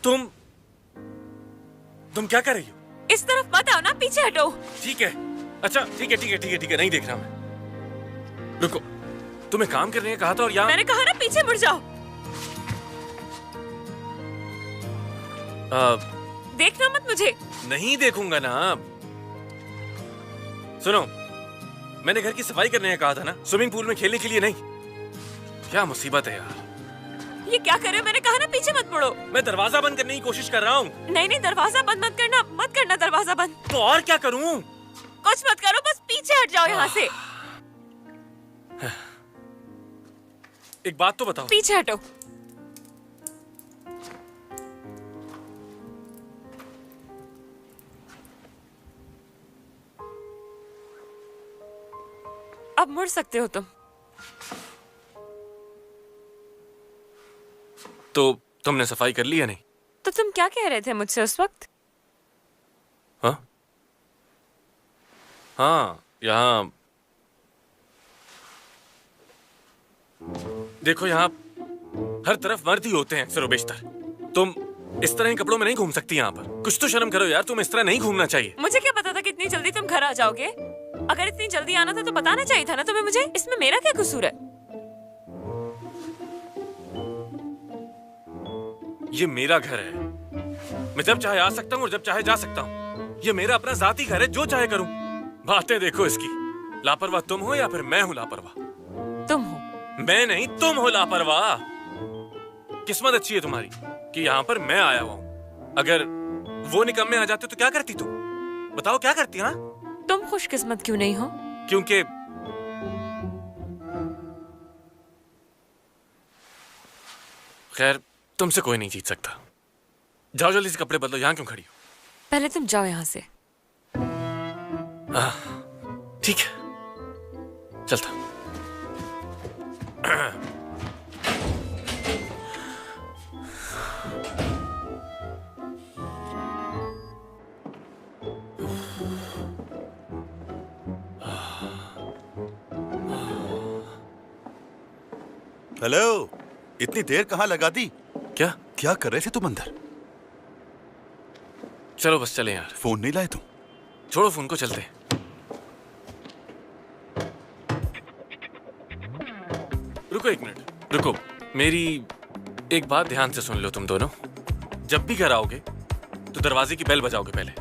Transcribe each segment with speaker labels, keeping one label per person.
Speaker 1: तुम क्या कर रही हो?
Speaker 2: इस तरफ मत आओ ना, पीछे हटो।
Speaker 1: ठीक है, अच्छा ठीक है ठीक है ठीक है ठीक है, नहीं देख रहा मैं। रुको, तुम्हें काम करने का कहा था और यहाँ।
Speaker 2: मैंने कहा ना पीछे मुड़ जाओ। देखना मत मुझे।
Speaker 1: नहीं देखूंगा ना। सुनो, मैंने घर की सफाई करने का कहा था ना, स्विमिंग पूल में खेलने के लिए नहीं। क्या मुसीबत है यार।
Speaker 2: ये क्या कर रहे हो? मैंने कहा ना पीछे मत मुड़ो।
Speaker 1: मैं दरवाजा बंद करने की कोशिश कर रहा हूँ।
Speaker 2: नहीं नहीं, दरवाजा बंद मत करना, मत करना दरवाजा बंद।
Speaker 1: तो और क्या करूँ?
Speaker 2: कुछ मत करो, बस पीछे हट जाओ यहाँ से।
Speaker 1: एक बात तो बताओ।
Speaker 2: पीछे हटो। अब मुड़ सकते हो तुम।
Speaker 1: तो तुमने सफाई कर ली या नहीं?
Speaker 2: तो तुम क्या कह रहे थे मुझसे उस वक्त?
Speaker 1: हाँ हाँ, यहाँ देखो, यहाँ हर तरफ मर्द ही होते हैं अक्सर व बेशतर। तुम इस तरह के कपड़ों में नहीं घूम सकती यहाँ पर। कुछ तो शर्म करो यार, तुम इस तरह नहीं घूमना चाहिए।
Speaker 2: मुझे क्या पता था कि इतनी जल्दी तुम घर आ जाओगे? अगर इतनी जल्दी आना था तो बताना चाहिए था ना तुम्हें मुझे। इसमें मेरा क्या कसूर है?
Speaker 1: ये मेरा घर है, मैं जब चाहे आ सकता हूँ और जब चाहे जा सकता हूँ। ये मेरा अपना जाती घर है, जो चाहे करूँ। बातें देखो इसकी। लापरवाह तुम हो या फिर मैं हूँ लापरवाह?
Speaker 2: तुम हो।
Speaker 1: मैं नहीं, तुम हो लापरवाह। किस्मत अच्छी है तुम्हारी कि यहाँ पर मैं आया हुआ हूँ। अगर वो निकम्मे आ जाते तो क्या करती तुम? बताओ क्या करती? हाँ,
Speaker 2: तुम खुशकिस्मत क्यों नहीं हो?
Speaker 1: क्योंकि खैर, तुमसे कोई नहीं जीत सकता। जाओ जल्दी से कपड़े बदलो, यहाँ क्यों खड़ी हो?
Speaker 2: पहले तुम जाओ यहाँ से।
Speaker 1: ठीक है, चलता।
Speaker 3: हेलो, इतनी देर कहाँ लगा दी?
Speaker 1: क्या
Speaker 3: क्या कर रहे थे तुम अंदर?
Speaker 1: चलो बस चले यार।
Speaker 3: फोन नहीं लाए तुम?
Speaker 1: छोड़ो फोन को, चलते। रुको एक मिनट, रुको। मेरी एक बात ध्यान से सुन लो तुम दोनों। जब भी घर आओगे तो दरवाजे की बेल बजाओगे पहले।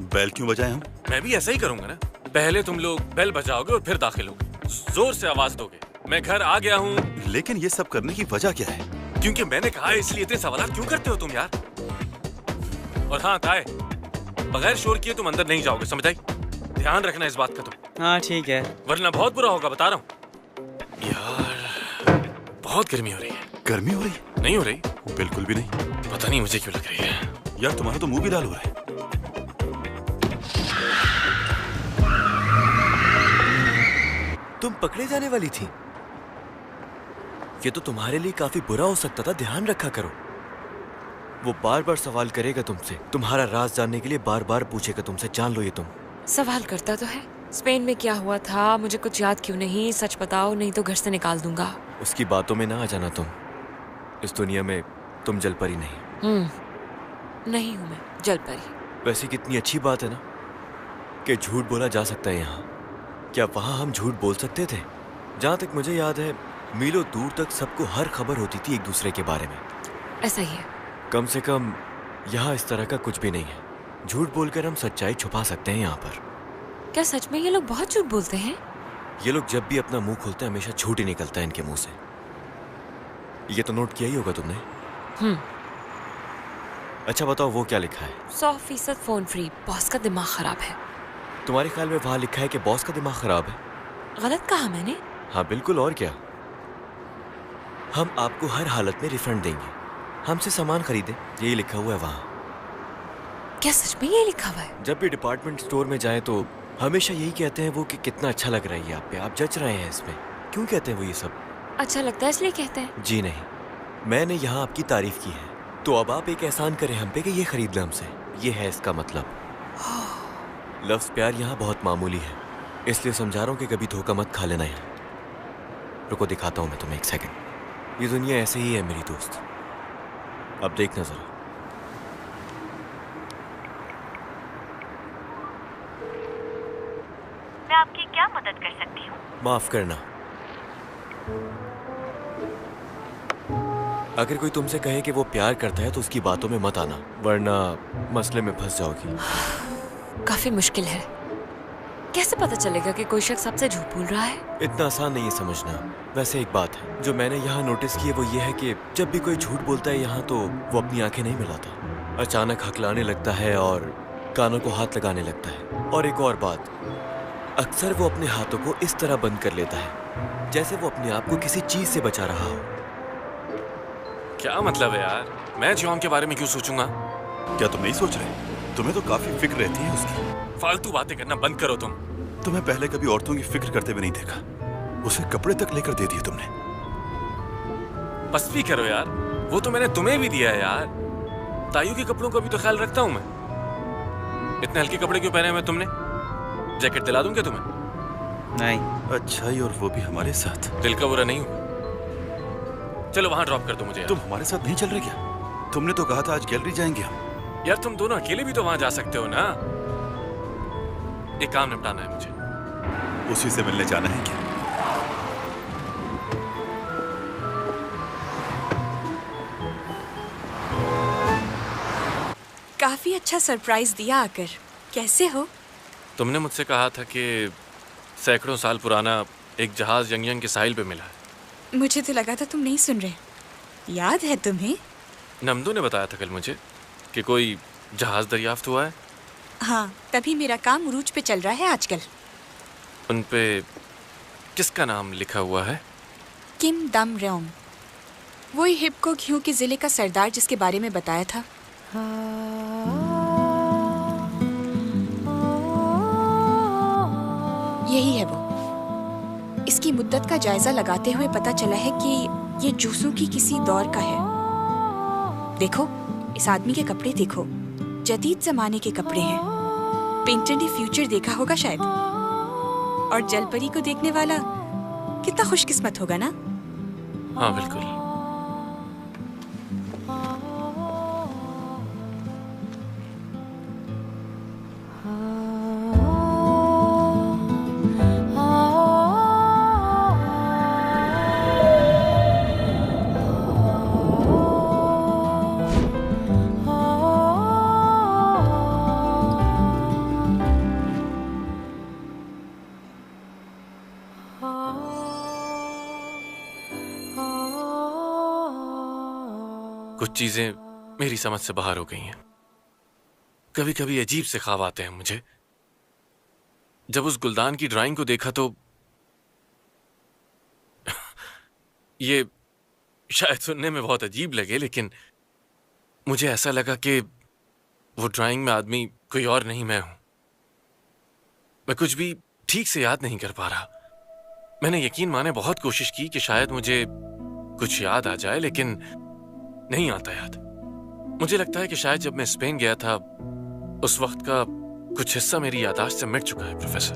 Speaker 3: बेल क्यों बजाएं हम?
Speaker 1: मैं भी ऐसा ही करूंगा ना। पहले तुम लोग बेल बजाओगे और फिर दाखिल होगे। जोर से आवाज दोगे, मैं घर आ गया हूँ।
Speaker 3: लेकिन ये सब करने की वजह क्या है?
Speaker 1: क्योंकि मैंने कहा है, इसलिए इतने सवाल क्यों करते हो तुम यार? और हाँ ताए, बगैर शोर किए तुम अंदर नहीं जाओगे, समझ आई? ध्यान रखना इस बात का तुम।
Speaker 4: हाँ ठीक है।
Speaker 1: वरना बहुत बुरा होगा, बता रहा हूँ। यार बहुत गर्मी हो रही है।
Speaker 3: गर्मी हो रही है?
Speaker 1: नहीं हो रही?
Speaker 3: बिल्कुल भी नहीं।
Speaker 1: पता नहीं मुझे क्यों लग रही है।
Speaker 3: यार तुम्हारा तो मुंह भी लाल हो रहा है।
Speaker 5: तुम पकड़े जाने वाली थी। ये तो तुम्हारे लिए काफी बुरा हो सकता था, ध्यान रखा करो। वो बार बार सवाल करेगा तुमसे, तुम्हारा राज जानने के लिए बार बार पूछेगा तुमसे। जान लो ये तुम।
Speaker 2: सवाल करता तो है, स्पेन में क्या हुआ था, मुझे कुछ याद क्यों नहीं? सच बताओ, नहीं तो घर से निकाल दूंगा।
Speaker 5: उसकी बातों में ना आ जाना तुम। इस दुनिया में तुम जलपरी नहीं।
Speaker 2: नहीं हूँ मैं जलपरी।
Speaker 5: वैसे कितनी अच्छी बात है ना कि झूठ बोला जा सकता है यहाँ। क्या वहाँ हम झूठ बोल सकते थे? जहाँ तक मुझे याद है, मीलों दूर तक सबको हर खबर होती थी एक दूसरे के बारे में।
Speaker 2: ऐसा ही है।
Speaker 5: कम से कम यहाँ इस तरह का कुछ भी नहीं है। झूठ बोलकर हम सच्चाई छुपा सकते हैं यहाँ पर।
Speaker 2: क्या सच में ये लोग बहुत झूठ बोलते हैं?
Speaker 5: ये लोग जब भी अपना मुंह खोलते हैं हमेशा झूठ ही निकलता है इनके मुंह से। ये तो नोट किया ही होगा तुमने। अच्छा बताओ, वो क्या लिखा है?
Speaker 2: 100% फोन फ्री, बॉस का दिमाग खराब है।
Speaker 5: तुम्हारे ख्याल में वहाँ लिखा है कि बॉस का दिमाग खराब है?
Speaker 2: गलत कहा मैंने?
Speaker 5: हाँ बिल्कुल, और क्या। हम आपको हर हालत में रिफंड देंगे, हमसे सामान खरीदे, यही लिखा हुआ है वहाँ।
Speaker 2: क्या सच में ये लिखा हुआ है?
Speaker 5: जब भी डिपार्टमेंट स्टोर में जाए तो हमेशा यही कहते हैं वो कि कितना अच्छा लग रहा है ये आप पे, आप जच रहे हैं इसमें। क्यों कहते हैं वो ये सब?
Speaker 2: अच्छा लगता है इसलिए कहते हैं?
Speaker 5: जी नहीं, मैंने यहाँ आपकी तारीफ की है तो अब आप एक एहसान करें हम पे कि ये खरीद लें हमसे। ये है इसका मतलब। लफ्ज़ प्यार यहाँ बहुत मामूली है, इसलिए समझा रहा हूँ कि कभी धोखा मत खा लेना यहाँ। रुको दिखाता हूँ मैं तुम्हें, एक सेकंड। ये दुनिया ऐसे ही है मेरी दोस्त। अब देखना जरा।
Speaker 4: मैं आपकी क्या मदद कर सकती हूँ?
Speaker 5: माफ करना, अगर कोई तुमसे कहे कि वो प्यार करता है तो उसकी बातों में मत आना, वरना मसले में फंस जाओगी।
Speaker 2: काफी मुश्किल है। कैसे पता चलेगा कि कोई शख्स आपसे झूठ बोल रहा है?
Speaker 5: इतना आसान नहीं है समझना। वैसे एक बात है जो मैंने यहाँ नोटिस की है, वो ये है कि जब भी कोई झूठ बोलता है यहाँ, तो वो अपनी आंखें नहीं मिलाता, अचानक हकलाने लगता है और कानों को हाथ लगाने लगता है। और एक और बात, अक्सर वो अपने हाथों को इस तरह बंद कर लेता है जैसे वो अपने आप को किसी चीज से बचा रहा हो।
Speaker 1: क्या मतलब है यार? मैं जियोंग के बारे में क्यों सोचूंगा?
Speaker 3: क्या तुम नहीं सोच रहे? तुम्हें तो काफी फिक्र रहती है उसकी।
Speaker 1: फालतू बातें करना बंद करो तुम।
Speaker 3: तुम्हें पहले कभी औरतों की फिक्र करते हुए नहीं देखा। उसे कपड़े तक लेकर दे दिए तुमने।
Speaker 1: बस भी करो यार, वो तो मैंने तुम्हें भी दिया है यार। ताइयों के कपड़ों का भी तो ख्याल रखता हूँ मैं। इतने हल्के कपड़े क्यों पहने हुए तुमने? जैकेट दिला दूं क्या तुम्हें?
Speaker 6: नहीं।
Speaker 3: अच्छा ही, और वो भी हमारे साथ।
Speaker 1: दिल का बुरा नहीं हूँ। चलो वहां ड्रॉप कर दो मुझे यार।
Speaker 3: तुम हमारे साथ नहीं चल रहे क्या? तुमने तो कहा था आज गैलरी जाएंगे हम।
Speaker 1: यार तुम दोनों अकेले भी तो वहां जा सकते हो ना। एक काम निपटाना है मुझे।
Speaker 3: उसी से मिलने जाना है क्या?
Speaker 7: काफी अच्छा सरप्राइज दिया आकर। कैसे हो?
Speaker 1: तुमने मुझसे कहा था कि सैकड़ों साल पुराना एक जहाज यंग के साहिल पे मिला है।
Speaker 7: मुझे तो लगा था तुम नहीं सुन रहे। याद है तुम्हें?
Speaker 1: नमदू ने बताया था कल मुझे कि कोई जहाज दरियाफ्त हुआ है।
Speaker 7: हाँ, तभी मेरा काम उरूज पे चल रहा है आजकल।
Speaker 1: उन पे किसका नाम लिखा हुआ है?
Speaker 7: किम दम रेओम, वही हिप्को घ्यू के जिले का सरदार जिसके बारे में बताया था। यही है वो। इसकी मुद्दत का जायजा लगाते हुए पता चला है कि ये जूसों की किसी दौर का है। देखो, इस आदमी के कपड़े देखो, जदीद जमाने के कपड़े हैं। पेंटर ने फ्यूचर देखा होगा शायद। और जलपरी को देखने वाला कितना खुशकिस्मत होगा ना।
Speaker 1: हाँ बिल्कुल। कुछ चीजें मेरी समझ से बाहर हो गई हैं। कभी कभी अजीब से ख्वाब आते हैं मुझे। जब उस गुलदान की ड्राइंग को देखा तो ये शायद सुनने में बहुत अजीब लगे, लेकिन मुझे ऐसा लगा कि वो ड्राइंग में आदमी कोई और नहीं, मैं हूं। मैं कुछ भी ठीक से याद नहीं कर पा रहा। मैंने यकीन माने बहुत कोशिश की कि शायद मुझे कुछ याद आ जाए, लेकिन नहीं आता याद। मुझे लगता है कि शायद जब मैं स्पेन गया था उस वक्त का कुछ हिस्सा मेरी याददाश्त से मिट चुका है। प्रोफेसर,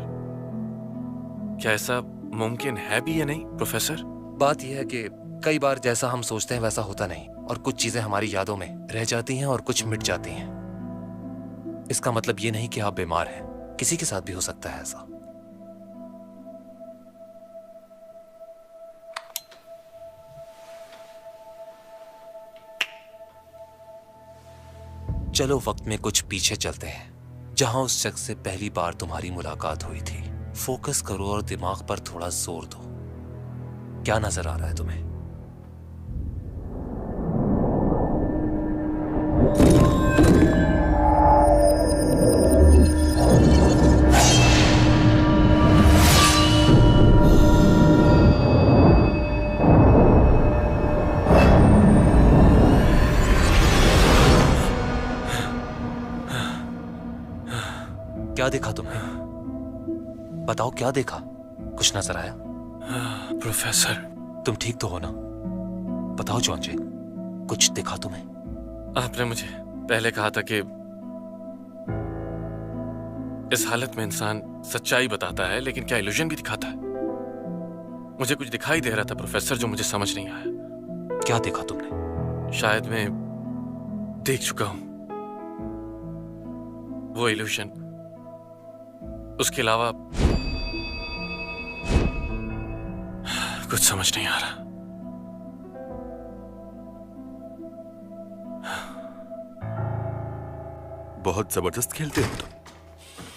Speaker 1: क्या ऐसा मुमकिन है भी या नहीं? प्रोफेसर,
Speaker 6: बात यह है कि कई बार जैसा हम सोचते हैं वैसा होता नहीं, और कुछ चीजें हमारी यादों में रह जाती हैं और कुछ मिट जाती हैं। इसका मतलब ये नहीं कि आप बीमार हैं, किसी के साथ भी हो सकता है ऐसा। चलो वक्त में कुछ पीछे चलते हैं, जहां उस शख्स से पहली बार तुम्हारी मुलाकात हुई थी। फोकस करो और दिमाग पर थोड़ा जोर दो। क्या नजर आ रहा है तुम्हें? क्या देखा तुमने? बताओ क्या देखा? कुछ नजर आया?
Speaker 1: प्रोफेसर,
Speaker 6: तुम ठीक तो हो ना? बताओ जॉन्जे, कुछ देखा तुम्हें?
Speaker 1: आपने मुझे पहले कहा था कि इस हालत में इंसान सच्चाई बताता है, लेकिन क्या इल्यूजन भी दिखाता है? मुझे कुछ दिखाई दे रहा था प्रोफेसर, जो मुझे समझ नहीं आया।
Speaker 6: क्या देखा तुमने?
Speaker 1: शायद मैं देख चुका हूं वो इल्यूशन। उसके अलावा कुछ समझ नहीं आ रहा।
Speaker 3: बहुत जबरदस्त खेलते हो तुम।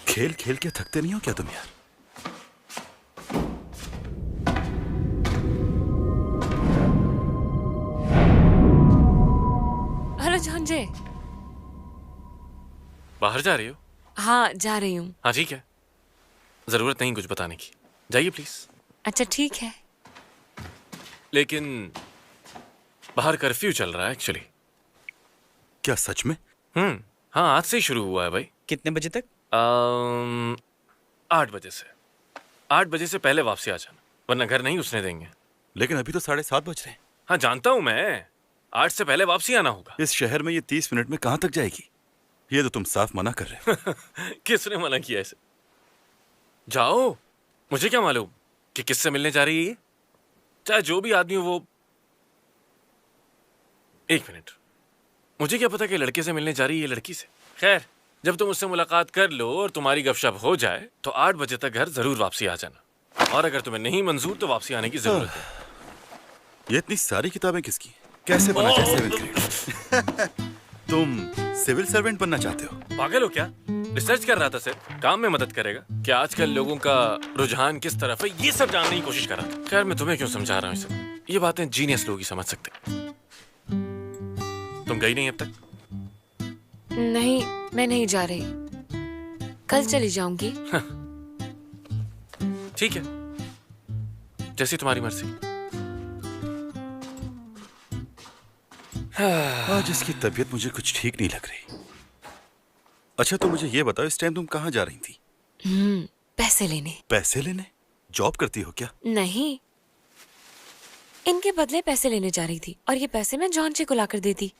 Speaker 3: खेल खेल के थकते नहीं हो क्या तुम यार?
Speaker 2: हेलो जॉनजे।
Speaker 1: बाहर जा रही हो?
Speaker 2: हाँ जा रही हूँ।
Speaker 1: हाँ ठीक है, जरूरत नहीं कुछ बताने की, जाइए प्लीज।
Speaker 2: अच्छा ठीक है।
Speaker 1: लेकिन बाहर कर्फ्यू चल रहा है एक्चुअली।
Speaker 3: क्या सच में?
Speaker 1: हाँ आज से ही शुरू हुआ है भाई।
Speaker 8: कितने बजे तक?
Speaker 1: 8 बजे से। 8 बजे से पहले वापसी आ जाना, वरना घर नहीं घुसने देंगे।
Speaker 3: लेकिन अभी तो 7:30 बज रहे हैं।
Speaker 1: हाँ जानता हूं मैं, 8 से पहले वापसी आना होगा।
Speaker 3: इस शहर में ये 30 मिनट में कहां तक जाएगी? ये तो तुम साफ मना कर रहे हो।
Speaker 1: किसने मना किया इसे? जाओ, मुझे क्या मालूम कि किससे मिलने जा रही है ये? चाहे जो भी आदमी हो वो। एक मिनट, मुझे क्या पता कि लड़के से मिलने जा रही है लड़की से। खैर, जब तुम उससे मुलाकात कर लो और तुम्हारी गपशप हो जाए तो 8 बजे तक घर जरूर वापसी आ जाना। और अगर तुम्हें नहीं मंजूर तो वापसी आने की जरूरत है।
Speaker 3: ये इतनी सारी किताबें किसकी? कैसे बनना चाहिए सिविल क्रिएट? तुम सिविल सर्वेंट बनना चाहते हो?
Speaker 1: पागल हो क्या? रिसर्च कर रहा था सर, काम में मदद करेगा क्या? आजकल लोगों का रुझान किस तरफ है ये सब जानने की कोशिश कर रहा था। खैर मैं तुम्हें क्यों समझा रहा हूँ ये सब? ये बातें जीनियस लोग ही समझ सकते। तुम गई नहीं अब तक?
Speaker 2: नहीं, मैं नहीं जा रही, कल चली जाऊंगी।
Speaker 1: ठीक है, जैसी तुम्हारी मर्जी।
Speaker 3: आज इसकी तबीयत मुझे कुछ ठीक नहीं लग रही। अच्छा तो मुझे ये बताओ, इस टाइम तुम कहाँ जा रही थी?
Speaker 2: पैसे लेने।
Speaker 3: पैसे लेने? जॉब करती हो क्या?
Speaker 2: नहीं, इनके बदले पैसे लेने जा रही थी और ये पैसे मैं जॉन जी को लाकर देती।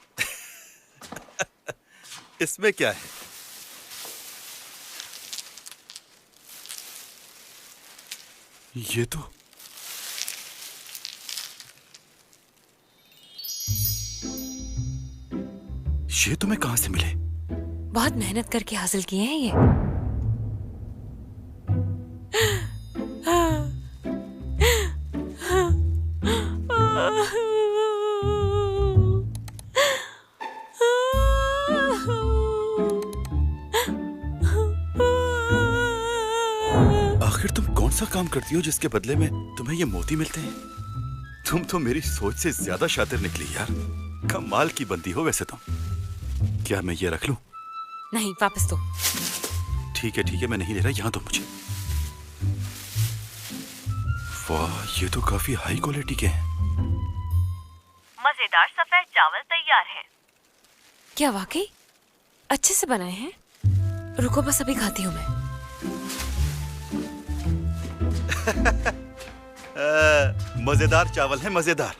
Speaker 3: इसमें क्या है? ये तो तुम्हें कहां से मिले?
Speaker 2: बहुत मेहनत करके हासिल किए हैं ये।
Speaker 3: आखिर तुम कौन सा काम करती हो जिसके बदले में तुम्हें ये मोती मिलते हैं? तुम तो मेरी सोच से ज्यादा शातिर निकली यार। कमाल की बंदी हो वैसे तुम। क्या मैं ये रख लूं?
Speaker 2: नहीं, वापस दो।
Speaker 3: ठीक है, मैं नहीं ले रहा, यहाँ दो मुझे। वाह, ये तो काफी हाई क्वालिटी के हैं।
Speaker 4: मजेदार सफेद चावल तैयार हैं।
Speaker 2: क्या वाकई अच्छे से बनाए हैं? रुको बस अभी खाती हूँ मैं।
Speaker 3: मजेदार चावल है, मजेदार।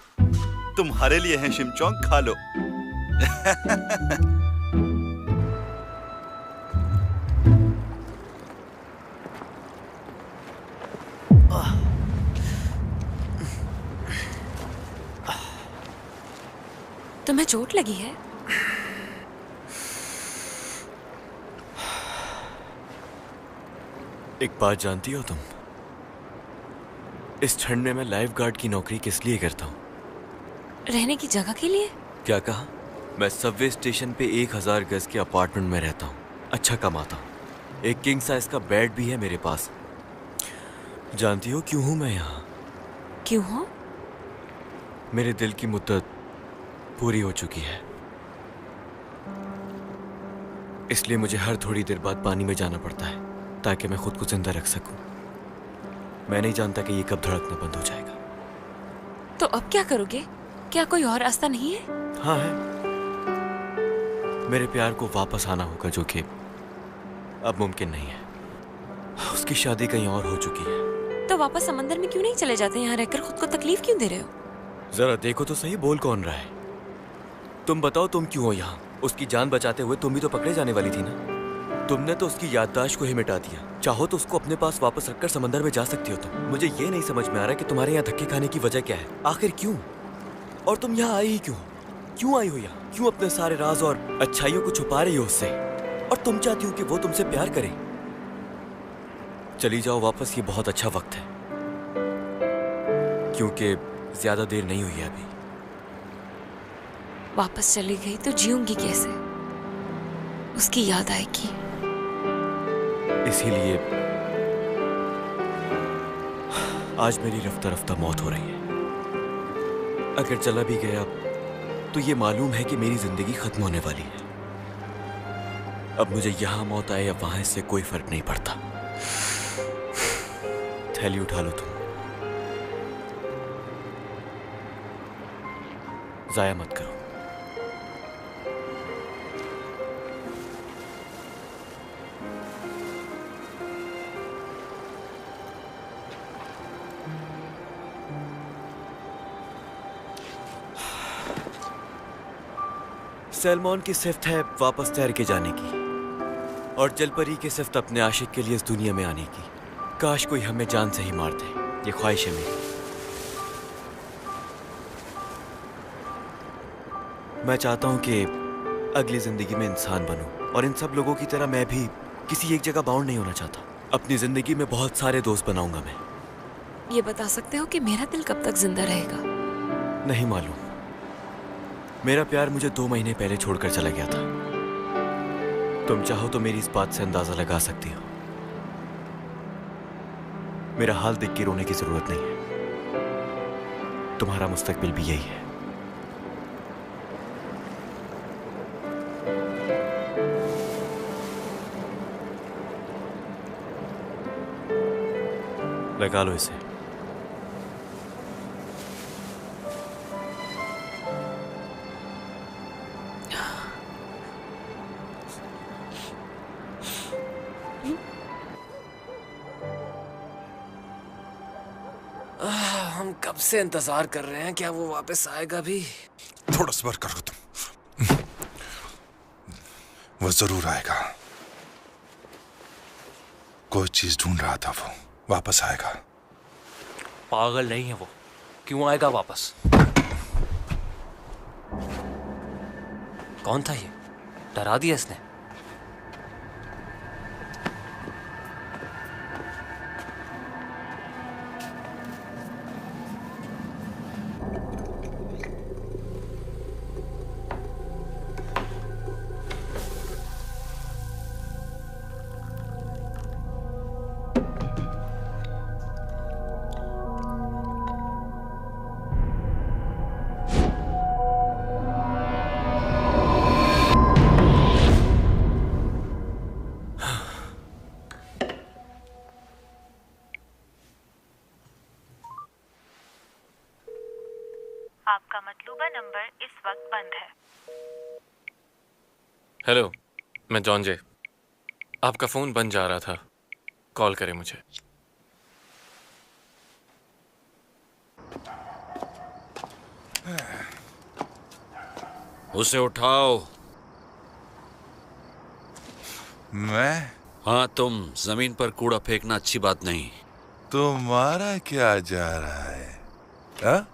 Speaker 3: तुम्हारे लिए हैं शिमचोंग, खा लो।
Speaker 2: तुम्हें चोट लगी है?
Speaker 5: एक बात जानती हो तुम, इस ठंड में मैं लाइफ गार्ड की नौकरी किस लिए करता हूँ?
Speaker 2: रहने की जगह के लिए?
Speaker 5: क्या कहा? मैं सबवे स्टेशन पे 1000 गज के अपार्टमेंट में रहता हूँ, अच्छा कमाता हूँ। एक किंग साइज का बेड भी है मेरे पास। जानती हो क्यों हूँ मैं यहाँ?
Speaker 2: क्यों हो?
Speaker 5: मेरे दिल की मुद्दत पूरी हो चुकी है, इसलिए मुझे हर थोड़ी देर बाद पानी में जाना पड़ता है ताकि मैं खुद को जिंदा रख सकूं। मैं नहीं जानता कि ये कब धड़कना बंद हो जाएगा।
Speaker 2: तो अब क्या करोगे? क्या कोई और रास्ता नहीं है?
Speaker 5: हाँ है, मेरे प्यार को वापस आना होगा, जो कि अब मुमकिन नहीं है। उसकी शादी कहीं और हो चुकी है।
Speaker 2: तो वापस समंदर में क्यों नहीं चले जाते? यहाँ रहकर खुद को तकलीफ क्यों दे रहे हो?
Speaker 5: जरा देखो तो सही, बोल कौन रहा है? तुम बताओ, तुम क्यों हो यहाँ? उसकी जान बचाते हुए तुम भी तो पकड़े जाने वाली थी ना? तुमने तो उसकी याददाश्त को ही मिटा दिया। चाहो तो उसको अपने पास वापस रखकर समंदर में जा सकती हो तुम। मुझे ये नहीं समझ में आ रहा कि तुम्हारे यहाँ धक्के खाने की वजह क्या है? आखिर क्यों? और तुम यहाँ आई ही क्यों? क्यों आई हो यहाँ? क्यों अपने सारे राज और अच्छाइयों को छुपा रही हो उससे? और तुम चाहती हो कि वो तुमसे प्यार करे? चली जाओ वापस, ये बहुत अच्छा वक्त है, क्योंकि ज्यादा देर नहीं हुई है अभी।
Speaker 2: वापस चली गई तो जीऊंगी कैसे? उसकी याद आएगी।
Speaker 5: इसीलिए आज मेरी रफ्ता रफ्ता मौत हो रही है। अगर चला भी गया तो ये मालूम है कि मेरी जिंदगी खत्म होने वाली है। अब मुझे यहां मौत आए या वहां, इससे कोई फर्क नहीं पड़ता। थैली उठा लो तुम, जाया मत करो। सैलमॉन की सिफ्त है वापस तैर के जाने की, और जलपरी की सिफ्त अपने आशिक के लिए इस दुनिया में आने की। काश कोई हमें जान से ही मार दे, ये ख्वाहिश है मेरी। मैं चाहता हूं कि अगली जिंदगी में इंसान बनूं, और इन सब लोगों की तरह मैं भी किसी एक जगह बाउंड नहीं होना चाहता। अपनी जिंदगी में बहुत सारे दोस्त बनाऊंगा मैं।
Speaker 2: ये बता सकते हो कि मेरा दिल कब तक जिंदा रहेगा?
Speaker 5: नहीं मालूम। मेरा प्यार मुझे 2 महीने पहले छोड़कर चला गया था। तुम चाहो तो मेरी इस बात से अंदाजा लगा सकती हो। मेरा हाल देख के रोने की जरूरत नहीं है। तुम्हारा मुस्तकबिल भी यही है। लगा लो इसे।
Speaker 6: हम कब से इंतजार कर रहे हैं, क्या वो वापस आएगा भी?
Speaker 8: थोड़ा सब्र करो तुम, वो जरूर आएगा। कोई चीज ढूंढ रहा था, वो वापस आएगा।
Speaker 6: पागल नहीं है वो, क्यों आएगा वापस? कौन था ये? डरा दिया इसने।
Speaker 4: आपका मतलूबा नंबर इस वक्त बंद है।
Speaker 1: हेलो, मैं जॉन जे। आपका फोन बंद जा रहा था, कॉल करें मुझे।
Speaker 9: उसे उठाओ।
Speaker 8: मैं?
Speaker 9: हाँ, तुम। जमीन पर कूड़ा फेंकना अच्छी बात नहीं।
Speaker 8: तुम्हारा क्या जा रहा है? हा?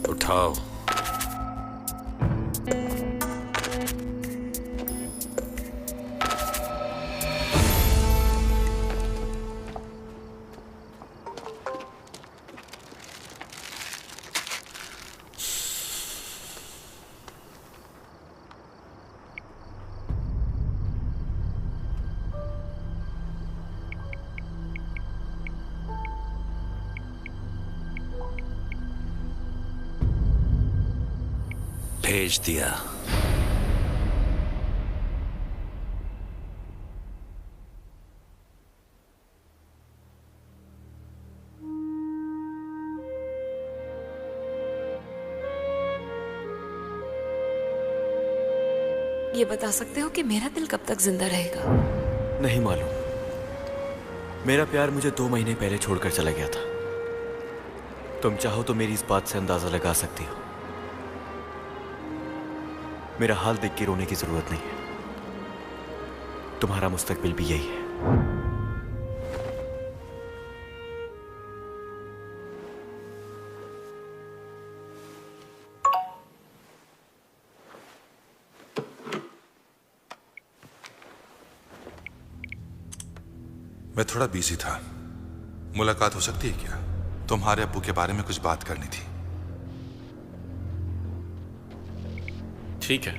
Speaker 9: उठाओ। भेज दिया।
Speaker 2: ये बता सकते हो कि मेरा दिल कब तक जिंदा रहेगा?
Speaker 5: नहीं मालूम। मेरा प्यार मुझे 2 महीने पहले छोड़कर चला गया था। तुम चाहो तो मेरी इस बात से अंदाजा लगा सकती हो। मेरा हाल देख के रोने की जरूरत नहीं है। तुम्हारा मुस्तकबिल भी यही है।
Speaker 8: मैं थोड़ा बिजी था। मुलाकात हो सकती है क्या? तुम्हारे अब्बू के बारे में कुछ बात करनी थी।
Speaker 1: ठीक है,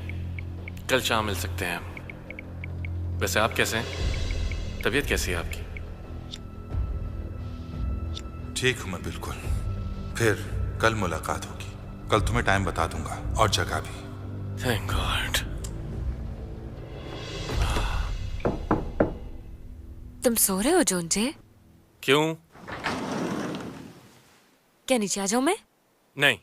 Speaker 1: कल शाम मिल सकते हैं हम। वैसे आप कैसे हैं? तबीयत कैसी है आपकी?
Speaker 8: ठीक हूं मैं बिल्कुल। फिर कल मुलाकात होगी। कल तुम्हें टाइम बता दूंगा और जगह भी।
Speaker 1: Thank God.
Speaker 2: तुम सो रहे हो जोंजे?
Speaker 1: क्यों?
Speaker 2: क्या नीचे आ जाऊं मैं?
Speaker 1: नहीं।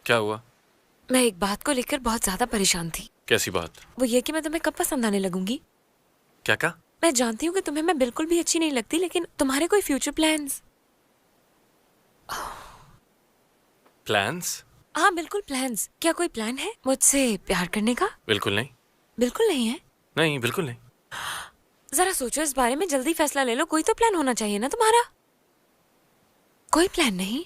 Speaker 1: क्या हुआ?
Speaker 2: मैं एक बात को लेकर बहुत ज्यादा परेशान थी।
Speaker 1: कैसी बात?
Speaker 2: वो ये कि मैं तुम्हें कब पसंद आने लगूंगी।
Speaker 1: क्या कहा?
Speaker 2: मैं जानती हूँ कि तुम्हें मैं बिल्कुल भी अच्छी नहीं लगती, लेकिन तुम्हारे कोई फ्यूचर प्लान्स?
Speaker 1: प्लान्स?
Speaker 2: हाँ बिल्कुल प्लान्स। क्या कोई प्लान है मुझसे प्यार करने का?
Speaker 1: बिल्कुल नहीं।
Speaker 2: बिल्कुल नहीं है?
Speaker 1: नहीं, बिल्कुल नहीं।
Speaker 2: जरा सोचो इस बारे में, जल्दी फैसला ले लो। कोई तो प्लान होना चाहिए ना तुम्हारा। कोई प्लान नहीं?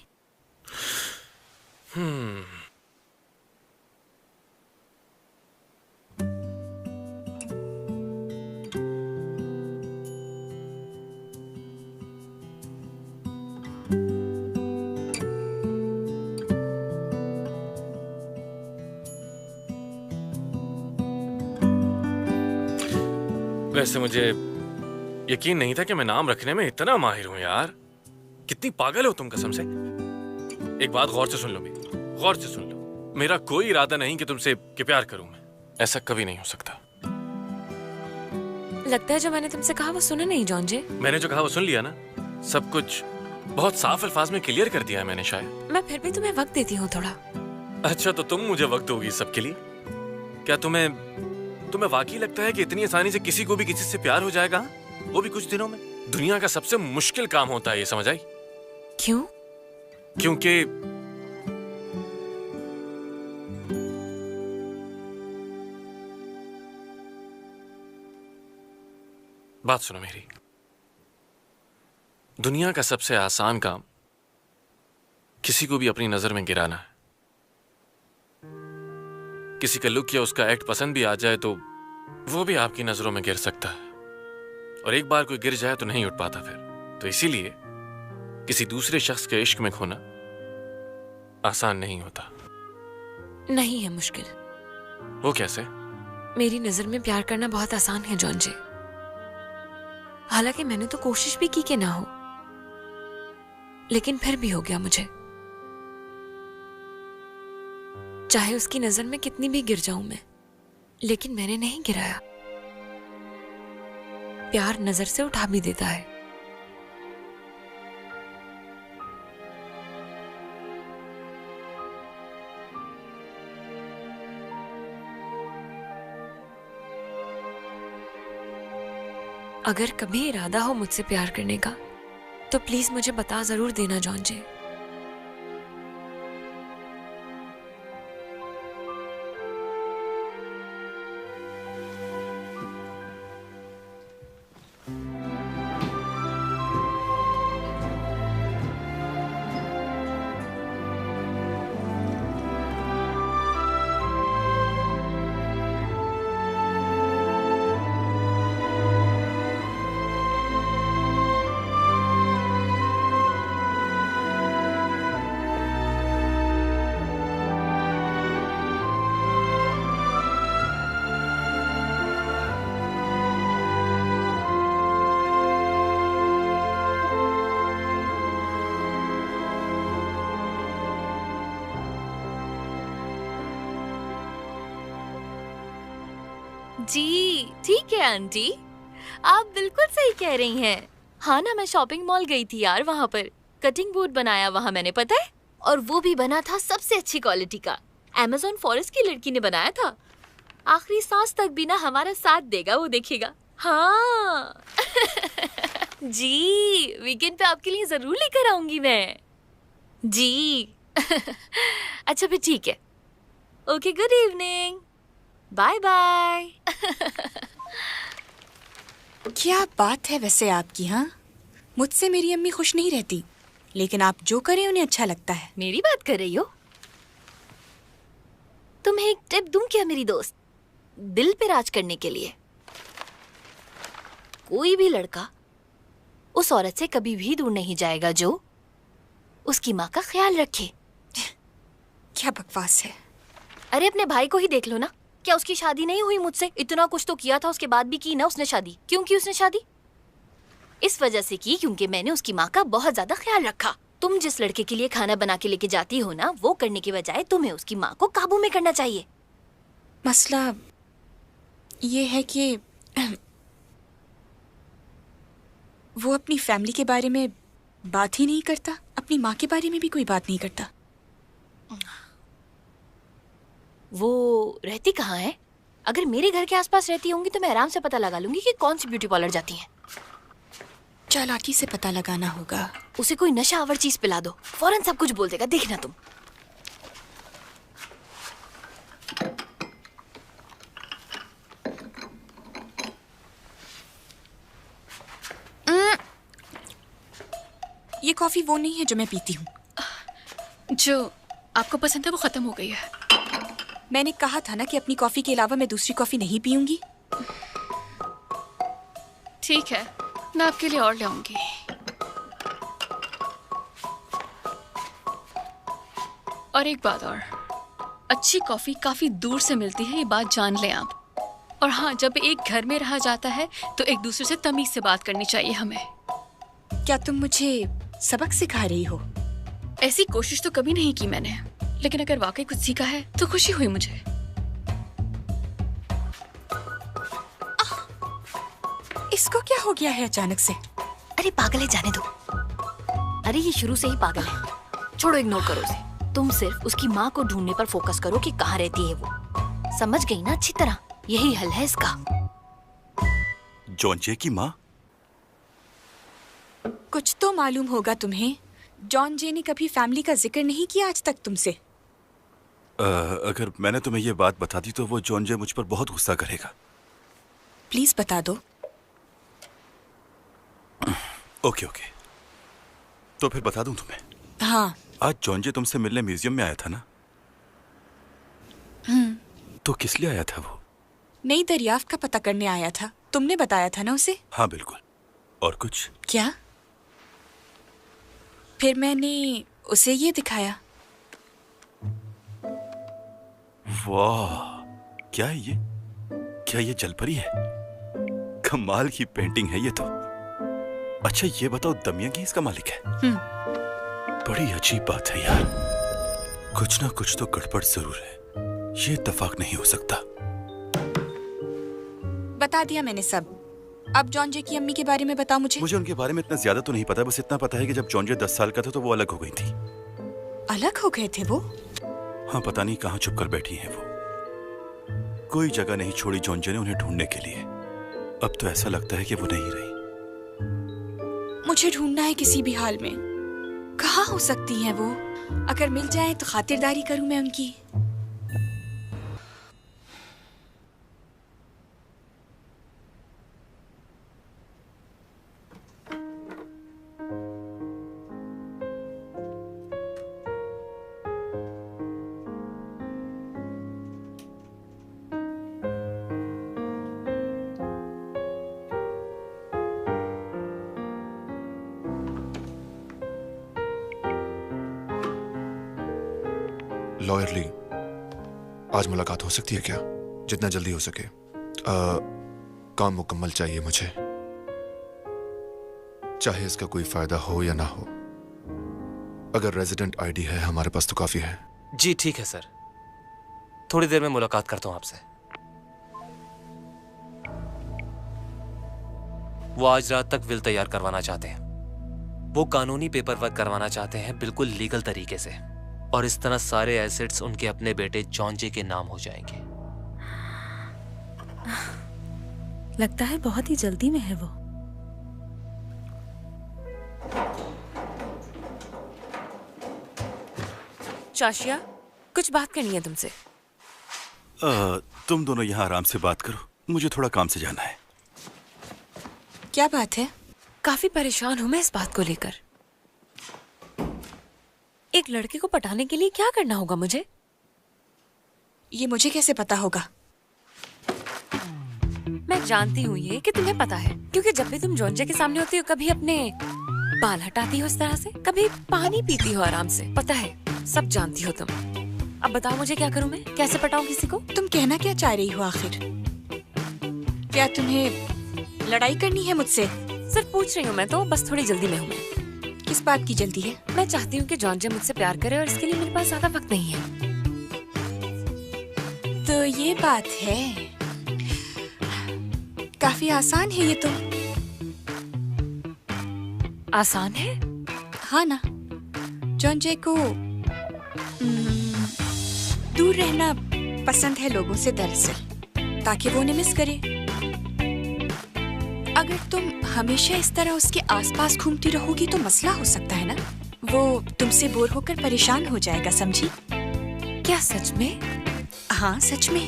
Speaker 1: वैसे मुझे यकीन नहीं था कि मैं नाम रखने में इतना माहिर हूं यार। कितनी पागल हो तुम कसम से। एक बात गौर से सुन लो मेरी, गौर से सुन लो। मेरा कोई इरादा नहीं कि तुमसे कि प्यार करूं मैं। ऐसा कभी नहीं हो सकता।
Speaker 2: लगता है जो मैंने तुमसे कहा वो सुना नहीं जॉन्जे।
Speaker 1: मैंने जो कहा वो सुन लिया ना। सब कुछ बहुत साफ अल्फाज में क्लियर कर दिया है मैंने शायद।
Speaker 2: मैं फिर भी तुम्हें वक्त देती हूँ थोड़ा।
Speaker 1: अच्छा तो तुम मुझे वक्त दोगी सबके लिए? क्या तुम्हें वाकई लगता है कि इतनी आसानी से किसी को भी किसी से प्यार हो जाएगा? वो भी कुछ दिनों में? दुनिया का सबसे मुश्किल काम होता है ये, समझ आई?
Speaker 2: क्यों?
Speaker 1: क्योंकि बात सुनो मेरी। दुनिया का सबसे आसान काम किसी को भी अपनी नजर में गिराना है। किसी का लुक या उसका एक्ट पसंद भी आ जाए तो वो भी आपकी नजरों में गिर सकता है, और एक बार कोई गिर जाए तो नहीं उठ पाता फिर। तो इसीलिए किसी दूसरे शख्स के इश्क में खोना आसान नहीं होता।
Speaker 2: नहीं है, मुश्किल।
Speaker 1: वो कैसे?
Speaker 2: मेरी नजर में प्यार करना बहुत आसान है जॉन्जे। हालांकि मैंने तो कोशिश भी की कि ना हो, लेकिन फिर भी हो गया मुझे। चाहे उसकी नजर में कितनी भी गिर जाऊं मैं, लेकिन मैंने नहीं गिराया। प्यार नजर से उठा भी देता है। अगर कभी इरादा हो मुझसे प्यार करने का तो प्लीज मुझे बता जरूर देना जॉन्जे।
Speaker 10: जी ठीक है आंटी, आप बिल्कुल सही कह रही हैं। हाँ ना, मैं शॉपिंग मॉल गई थी यार, वहाँ पर कटिंग बोर्ड बनाया वहाँ मैंने, पता है? और वो भी बना था सबसे अच्छी क्वालिटी का। अमेज़न फॉरेस्ट की लड़की ने बनाया था। आखिरी सांस तक भी ना हमारा साथ देगा, वो देखिएगा। हाँ जी, वीकेंड पे आपके लिए जरूर लेकर आऊंगी मैं जी। अच्छा फिर ठीक है, okay, good evening, bye bye.
Speaker 7: क्या बात है वैसे आपकी। हाँ, मुझसे मेरी अम्मी खुश नहीं रहती, लेकिन आप जो करें उन्हें अच्छा लगता है।
Speaker 10: मेरी बात कर रही हो? तुम्हें एक टिप दूं क्या मेरी दोस्त, दिल पे राज करने के लिए? कोई भी लड़का उस औरत से कभी भी दूर नहीं जाएगा जो उसकी माँ का ख्याल रखे।
Speaker 7: क्या बकवास है।
Speaker 10: अरे अपने भाई को ही देख लो ना, क्या उसकी शादी नहीं हुई मुझसे? इतना कुछ तो किया था, उसके बाद भी की ना उसने शादी। क्यों की उसने शादी? इस वजह से की क्योंकि मैंने उसकी माँ का बहुत ज्यादा ख्याल रखा। तुम जिस लड़के के लिए खाना बना के लेके जाती हो ना, वो करने की बजाय तुम्हें उसकी माँ को काबू में करना चाहिए।
Speaker 7: मसला ये है कि वो अपनी फैमिली के बारे में बात ही नहीं करता, अपनी माँ के बारे में भी कोई बात नहीं करता।
Speaker 10: वो रहती कहाँ है? अगर मेरे घर के आसपास रहती होंगी तो मैं आराम से पता लगा लूंगी कि कौन सी ब्यूटी पार्लर जाती हैं।
Speaker 7: चालाकी से पता लगाना होगा।
Speaker 10: उसे कोई नशावर चीज पिला दो, फौरन सब कुछ बोल देगा, देखना तुम।
Speaker 7: ये कॉफी वो नहीं है जो मैं पीती हूँ।
Speaker 11: जो आपको पसंद है वो खत्म हो गई है।
Speaker 7: मैंने कहा था ना कि अपनी कॉफी के अलावा मैं दूसरी कॉफी नहीं पीऊंगी।
Speaker 11: ठीक है, मैं आपके लिए और ले आऊंगी। और एक बात और, अच्छी कॉफी काफी दूर से मिलती है, ये बात जान लें आप। और हाँ, जब एक घर में रहा जाता है तो एक दूसरे से तमीज से बात करनी चाहिए हमें।
Speaker 7: क्या तुम मुझे सबक सिखा रही हो?
Speaker 11: ऐसी कोशिश तो कभी नहीं की मैंने, लेकिन अगर वाकई कुछ सीखा है तो खुशी हुई मुझे।
Speaker 7: इसको क्या हो गया है अचानक से?
Speaker 10: अरे पागल है, जाने दो। अरे ये शुरू से ही पागल है, छोड़ो, इग्नोर करो उसे। तुम सिर्फ उसकी माँ को ढूंढने पर फोकस करो कि कहाँ रहती है वो। समझ गई ना अच्छी तरह? यही हल है इसका।
Speaker 3: जॉन जे की माँ?
Speaker 7: कुछ तो मालूम होगा तुम्हें। जॉन जे ने कभी फैमिली का जिक्र नहीं किया आज तक तुमसे।
Speaker 3: अगर मैंने तुम्हें ये बात बता दी तो वो जॉन जे मुझ पर बहुत गुस्सा करेगा।
Speaker 7: प्लीज बता दो।
Speaker 3: ओके ओके, तो फिर बता दूं तुम्हें।
Speaker 7: हाँ।
Speaker 3: आज जॉन जे तुमसे मिलने म्यूजियम में आया था ना? तो किस लिए आया था वो?
Speaker 7: नई दरियाफ्त का पता करने आया था। तुमने बताया था ना उसे?
Speaker 3: हाँ बिल्कुल। और कुछ?
Speaker 7: क्या? फिर मैंने उसे ये दिखाया।
Speaker 3: वाह, क्या है ये? क्या ये जलपरी है? कमाल की पेंटिंग है ये तो। अच्छा ये बताओ, दमयंती इसका मालिक है? बड़ी अजीब बात है यार। कुछ ना कुछ तो गड़बड़ जरूर है, ये इत्तेफाक नहीं हो सकता।
Speaker 7: बता दिया मैंने सब। अब जॉन जे की अम्मी के बारे में बताओ मुझे।
Speaker 3: मुझे उनके बारे में इतना ज्यादा तो नहीं पता, बस इतना पता है कि जब जॉन जे 10 साल का था तो वो अलग हो गई थी।
Speaker 7: अलग हो गए थे वो?
Speaker 3: हाँ, पता नहीं कहाँ छुप कर बैठी हैं वो। कोई जगह नहीं छोड़ी जॉन जे ने उन्हें ढूंढने के लिए। अब तो ऐसा लगता है कि वो नहीं रही।
Speaker 7: मुझे ढूंढना है किसी भी हाल में। कहाँ हो सकती हैं वो? अगर मिल जाए तो खातिरदारी करूं मैं उनकी।
Speaker 12: लॉयर ली, आज मुलाकात हो सकती है क्या? जितना जल्दी हो सके। काम मुकम्मल चाहिए मुझे, चाहे इसका कोई फायदा हो या ना हो। अगर रेजिडेंट आईडी है हमारे पास तो काफी है।
Speaker 6: जी ठीक है सर, थोड़ी देर में मुलाकात करता हूं आपसे। वो आज रात तक विल तैयार करवाना चाहते हैं। वो कानूनी पेपर वर्क करवाना चाहते हैं, बिल्कुल लीगल तरीके से, और इस तरह सारे एसेट्स उनके अपने बेटे जॉन जे के नाम हो जाएंगे।
Speaker 2: लगता है बहुत ही जल्दी में है वो। चाशिया, कुछ बात करनी है तुमसे।
Speaker 3: तुम दोनों यहाँ आराम से बात करो, मुझे थोड़ा काम से जाना है।
Speaker 7: क्या बात है?
Speaker 2: काफी परेशान हूं मैं इस बात को लेकर। एक लड़के को पटाने के लिए क्या करना होगा मुझे?
Speaker 7: ये मुझे कैसे पता होगा?
Speaker 2: मैं जानती हूँ ये कि तुम्हें पता है, क्योंकि जब भी तुम जॉन्जे के सामने होती हो कभी अपने बाल हटाती हो इस तरह से, कभी पानी पीती हो आराम से। पता है, सब जानती हो तुम। अब बताओ मुझे क्या करूँ मैं? कैसे पटाऊँ किसी को?
Speaker 7: तुम कहना क्या चाह रही हो आखिर? क्या तुम्हें लड़ाई करनी है मुझसे?
Speaker 2: सिर्फ पूछ रही हूँ मैं तो, बस थोड़ी जल्दी में हूँ मैं।
Speaker 7: किस बात की जल्दी है?
Speaker 2: मैं चाहती हूँ कि जॉन्जे मुझसे प्यार करे और इसके लिए मेरे पास ज्यादा वक्त नहीं है।
Speaker 7: तो ये बात है। काफी आसान है ये तो।
Speaker 2: आसान है?
Speaker 7: हाँ ना। जॉन्जे को दूर रहना पसंद है लोगों से दरअसल, ताकि वो उन्हें मिस करे। अगर तुम हमेशा इस तरह उसके आसपास घूमती रहोगी तो मसला हो सकता है ना। वो तुमसे बोर होकर परेशान हो जाएगा, समझी?
Speaker 2: क्या सच में?
Speaker 7: हाँ सच में।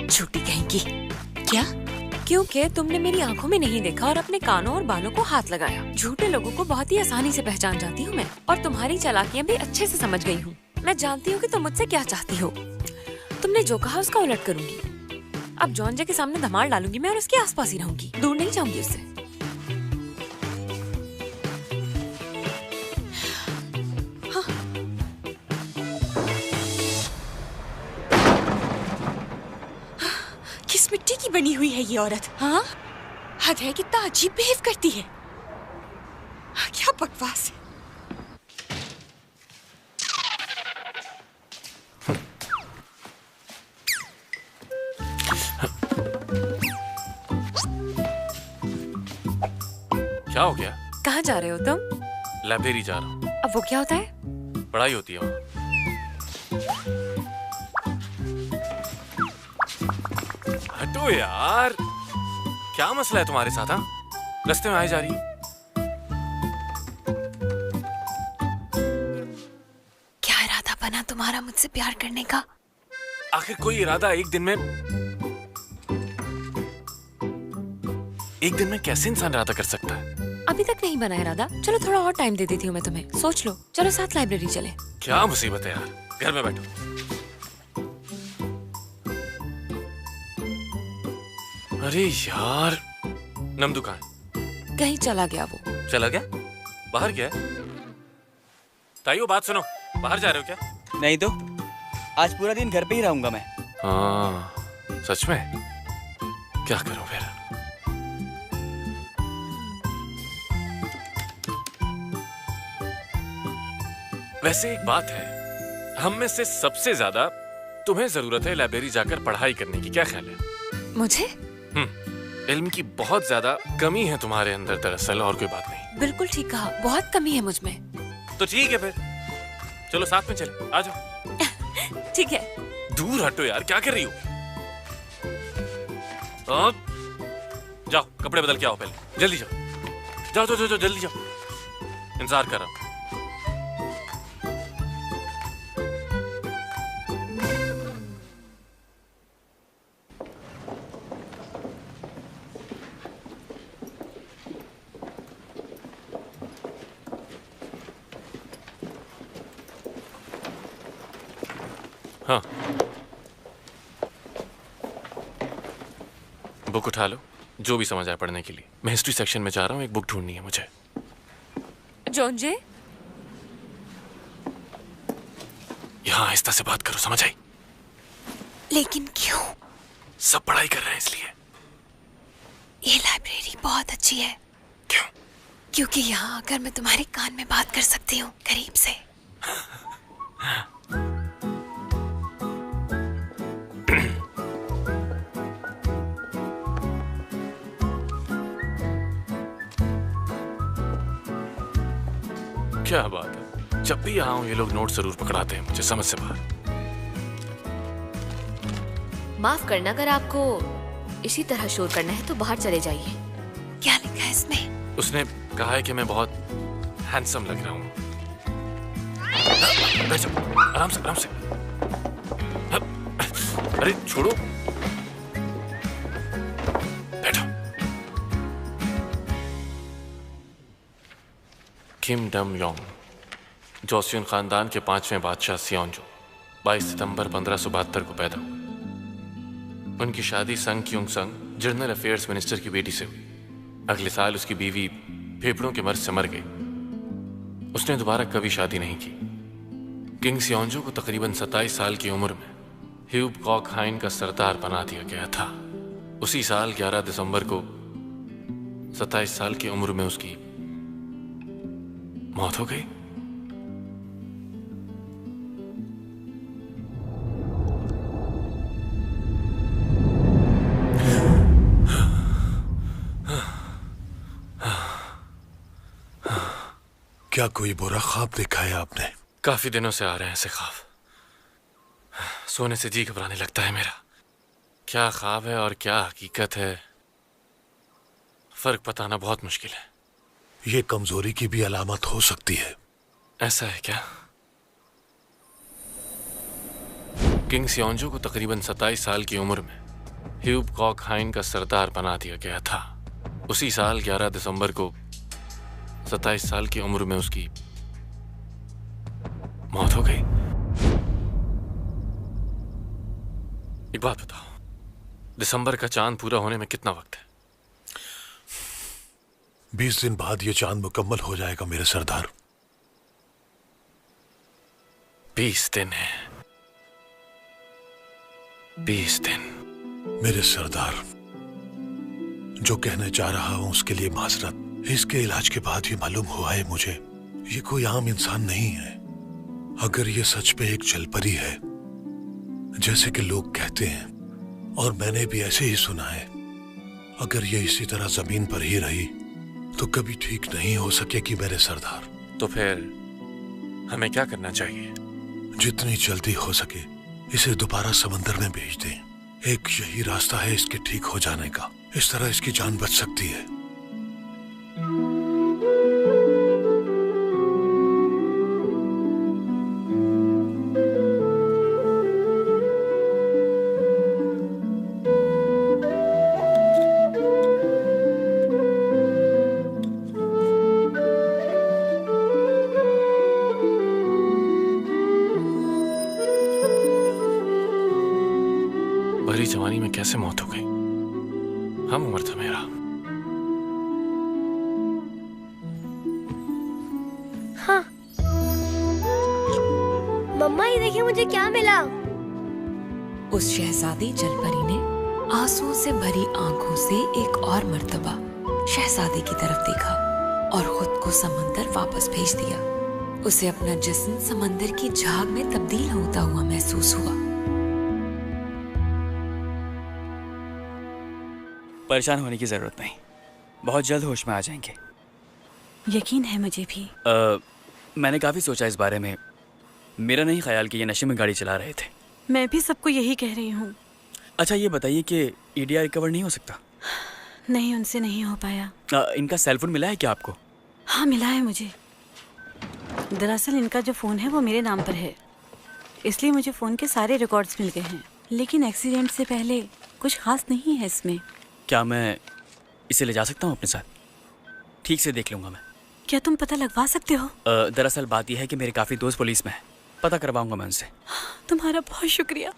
Speaker 2: झूठी कहेंगी।
Speaker 7: क्या?
Speaker 2: क्योंकि तुमने मेरी आंखों में नहीं देखा और अपने कानों और बालों को हाथ लगाया। झूठे लोगों को बहुत ही आसानी से पहचान जाती हूँ मैं, और तुम्हारी चालाकियाँ भी अच्छे से समझ गई हूँ। मैं जानती हूँ कि तुम मुझसे क्या चाहती हो। तुमने जो कहा उसका उलट करूंगी। अब जॉन्जे के सामने धमाल डालूंगी मैं और उसके आसपास ही रहूंगी, दूर नहीं जाऊंगी उससे।
Speaker 7: किस मिट्टी की बनी हुई है ये औरत? हाँ, हद है, कितना अजीब बिहेव करती है। क्या बकवास है।
Speaker 1: क्या हो गया?
Speaker 2: कहाँ जा रहे हो तुम?
Speaker 1: लाइब्रेरी जा रहा हूँ।
Speaker 2: अब वो क्या होता है?
Speaker 1: पढ़ाई होती है वहाँ। हटो यार, क्या मसला है तुम्हारे साथ? हाँ, रास्ते में आई जा रही।
Speaker 2: क्या इरादा बना तुम्हारा मुझसे प्यार करने का?
Speaker 1: आखिर कोई इरादा एक दिन में कैसे इंसान इरादा कर सकता है?
Speaker 2: अभी तक नहीं बना इरादा। चलो थोड़ा और टाइम दे देती हूँ मैं तुम्हें, सोच लो। चलो साथ लाइब्रेरी चले।
Speaker 1: क्या मुसीबत है यार, घर में बैठो। अरे यार, नमदू कहाँ है?
Speaker 2: कहीं चला गया वो।
Speaker 1: चला गया? बाहर गया? ताइयो बात सुनो, बाहर जा रहे हो क्या?
Speaker 13: नहीं तो आज पूरा दिन घर पे ही रहूंगा मैं।
Speaker 1: हाँ, सच में? क्या करूं फिर? वैसे एक बात है, हम में से सबसे ज्यादा तुम्हें जरूरत है लाइब्रेरी जाकर पढ़ाई करने की। क्या ख्याल है?
Speaker 2: मुझे?
Speaker 1: इल्म की बहुत ज्यादा कमी है तुम्हारे अंदर दरअसल, और कोई बात नहीं।
Speaker 2: बिल्कुल ठीक कहा, बहुत कमी है मुझ में।
Speaker 1: तो ठीक है फिर, चलो साथ में चले, आ जाओ।
Speaker 2: ठीक है।
Speaker 1: दूर हटो यार, क्या कर रही हो? जाओ कपड़े बदल के आओ, पहले जल्दी जाओ। जाओ जाओ जाओ, जल्दी जाओ, इंतजार कर रहा हूं। हाँ, बुक उठा लो, जो भी समझ आए पढ़ने के लिए। मैं हिस्ट्री सेक्शन में जा रहा हूँ, एक बुक ढूंढनी है मुझे।
Speaker 2: जॉन्जे,
Speaker 1: यहाँ आहिस्ता से बात करो, समझ आई?
Speaker 2: लेकिन क्यों?
Speaker 1: सब पढ़ाई कर रहे हैं इसलिए।
Speaker 2: ये लाइब्रेरी बहुत अच्छी है।
Speaker 1: क्यों?
Speaker 2: क्योंकि यहाँ आकर मैं तुम्हारे कान में बात कर सकती हूँ, करीब से।
Speaker 1: क्या बात है, जब भी यहाँ हूँ ये लोग नोट जरूर पकड़ाते हैं मुझे, समझ से बाहर।
Speaker 10: माफ करना, अगर आपको इसी तरह शोर करना है तो बाहर चले जाइए।
Speaker 2: क्या लिखा है इसमें?
Speaker 1: उसने कहा है कि मैं बहुत हैंडसम लग रहा हूँ। बैठ जाओ, आराम से आराम से। अरे छोड़ो, बैठो। किम डम योंग, जोसियन खानदान के 5वें बादशाह सियोंजो 22 सितंबर 1572 को पैदा हुए। उनकी शादी संग क्यूंग संग जनरल अफेयर्स मिनिस्टर की बेटी से हुई। अगले साल उसकी बीवी फेफड़ों के मर्ज से मर गई। उसने दोबारा कभी शादी नहीं की। किंग सियोंजो को तकरीबन 27 साल की उम्र में ह्यूब कॉक हाइन का सरदार बना दिया गया था। उसी साल 11 दिसंबर को 27 साल की उम्र में उसकी मौत हो गई।
Speaker 14: क्या कोई बुरा ख्वाब देखा है आपने?
Speaker 1: काफी दिनों से आ रहे हैं ऐसे ख्वाब। सोने से जी घबराने लगता है मेरा। क्या ख्वाब है और क्या हकीकत है, फर्क बताना बहुत मुश्किल है।
Speaker 14: ये कमजोरी की भी अलामत हो सकती है।
Speaker 1: ऐसा है क्या? किंग सियोंजो को तकरीबन 27 साल की उम्र में ह्यूब कॉक हाइन का सरदार बना दिया गया था। उसी साल 11 दिसंबर को 27 साल की उम्र में उसकी मौत हो गई। एक बात बताओ, दिसंबर का चांद पूरा होने में कितना वक्त है?
Speaker 14: 20 दिन बाद ये चांद मुकम्मल हो जाएगा मेरे सरदार।
Speaker 1: 20 दिन है। 20 दिन।
Speaker 14: मेरे सरदार, जो कहने जा रहा हूं उसके लिए माजरत। इसके इलाज के बाद ये मालूम हुआ है मुझे, ये कोई आम इंसान नहीं है। अगर ये सच पे एक जलपरी है जैसे कि लोग कहते हैं, और मैंने भी ऐसे ही सुना है, अगर ये इसी तरह जमीन पर ही रही तो कभी ठीक नहीं हो सकेगी मेरे सरदार।
Speaker 1: तो फिर हमें क्या करना चाहिए?
Speaker 14: जितनी जल्दी हो सके इसे दोबारा समंदर में भेज दें। एक यही रास्ता है इसके ठीक हो जाने का। इस तरह इसकी जान बच सकती है।
Speaker 1: भरी जवानी में कैसे मौत हो गई? हम उम्र था मेरा।
Speaker 15: हाँ मम्मा, ये देखिए मुझे क्या मिला।
Speaker 2: उस शहजादी जलपरी ने आंसुओं से भरी आंखों से एक और मर्तबा शहजादे की तरफ देखा और खुद को समंदर वापस भेज दिया। उसे अपना जिस्म समंदर की झाग में तब्दील होता हुआ महसूस हुआ।
Speaker 13: परेशान होने की जरूरत नहीं, बहुत जल्द होश में आ जाएंगे।
Speaker 16: यकीन है मुझे भी।
Speaker 13: मैंने काफी सोचा इस बारे में। मेरा नहीं ख्याल कि ये नशे में गाड़ी चला रहे थे।
Speaker 16: मैं भी सबको यही कह रही हूँ।
Speaker 13: अच्छा ये बताइए कि ईडीआर रिकवर नहीं हो सकता?
Speaker 16: नहीं, उनसे नहीं हो पाया।
Speaker 13: इनका सेलफोन मिला है क्या आपको?
Speaker 16: हाँ मिला है मुझे। दरअसल इनका जो फ़ोन है वो मेरे नाम पर है, इसलिए मुझे फ़ोन के सारे रिकॉर्ड्स मिल गए हैं। लेकिन एक्सीडेंट से पहले कुछ खास नहीं है इसमें।
Speaker 13: क्या मैं इसे ले जा सकता हूँ अपने साथ? ठीक से देख लूँगा मैं।
Speaker 16: क्या तुम पता लगवा सकते हो?
Speaker 13: दरअसल बात यह है कि मेरे काफ़ी दोस्त पुलिस में हैं। पता करवाऊँगा मैं उनसे।
Speaker 16: तुम्हारा बहुत शुक्रिया।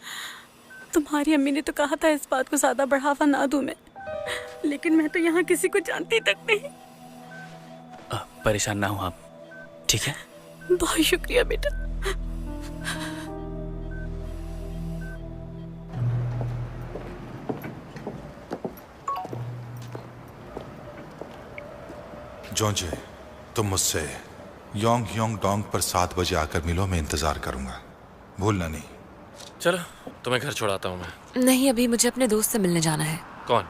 Speaker 16: तुम्हारी अम्मी ने तो कहा था इस बात को ज़्यादा बढ़ावा ना दूँ मैं, लेकिन मैं तो यहाँ किसी को जानती तक नहीं।
Speaker 13: परेशान ना हो आप, ठीक है?
Speaker 16: बहुत शुक्रिया बेटा।
Speaker 8: जोंजे, तुम मुझसे योंग योंग डोंग पर 7 बजे आकर मिलो। मैं इंतजार करूंगा, भूलना नहीं।
Speaker 1: चलो तुम्हें घर छोड़ाता हूँ मैं।
Speaker 2: नहीं, अभी मुझे अपने दोस्त से मिलने जाना है।
Speaker 1: कौन?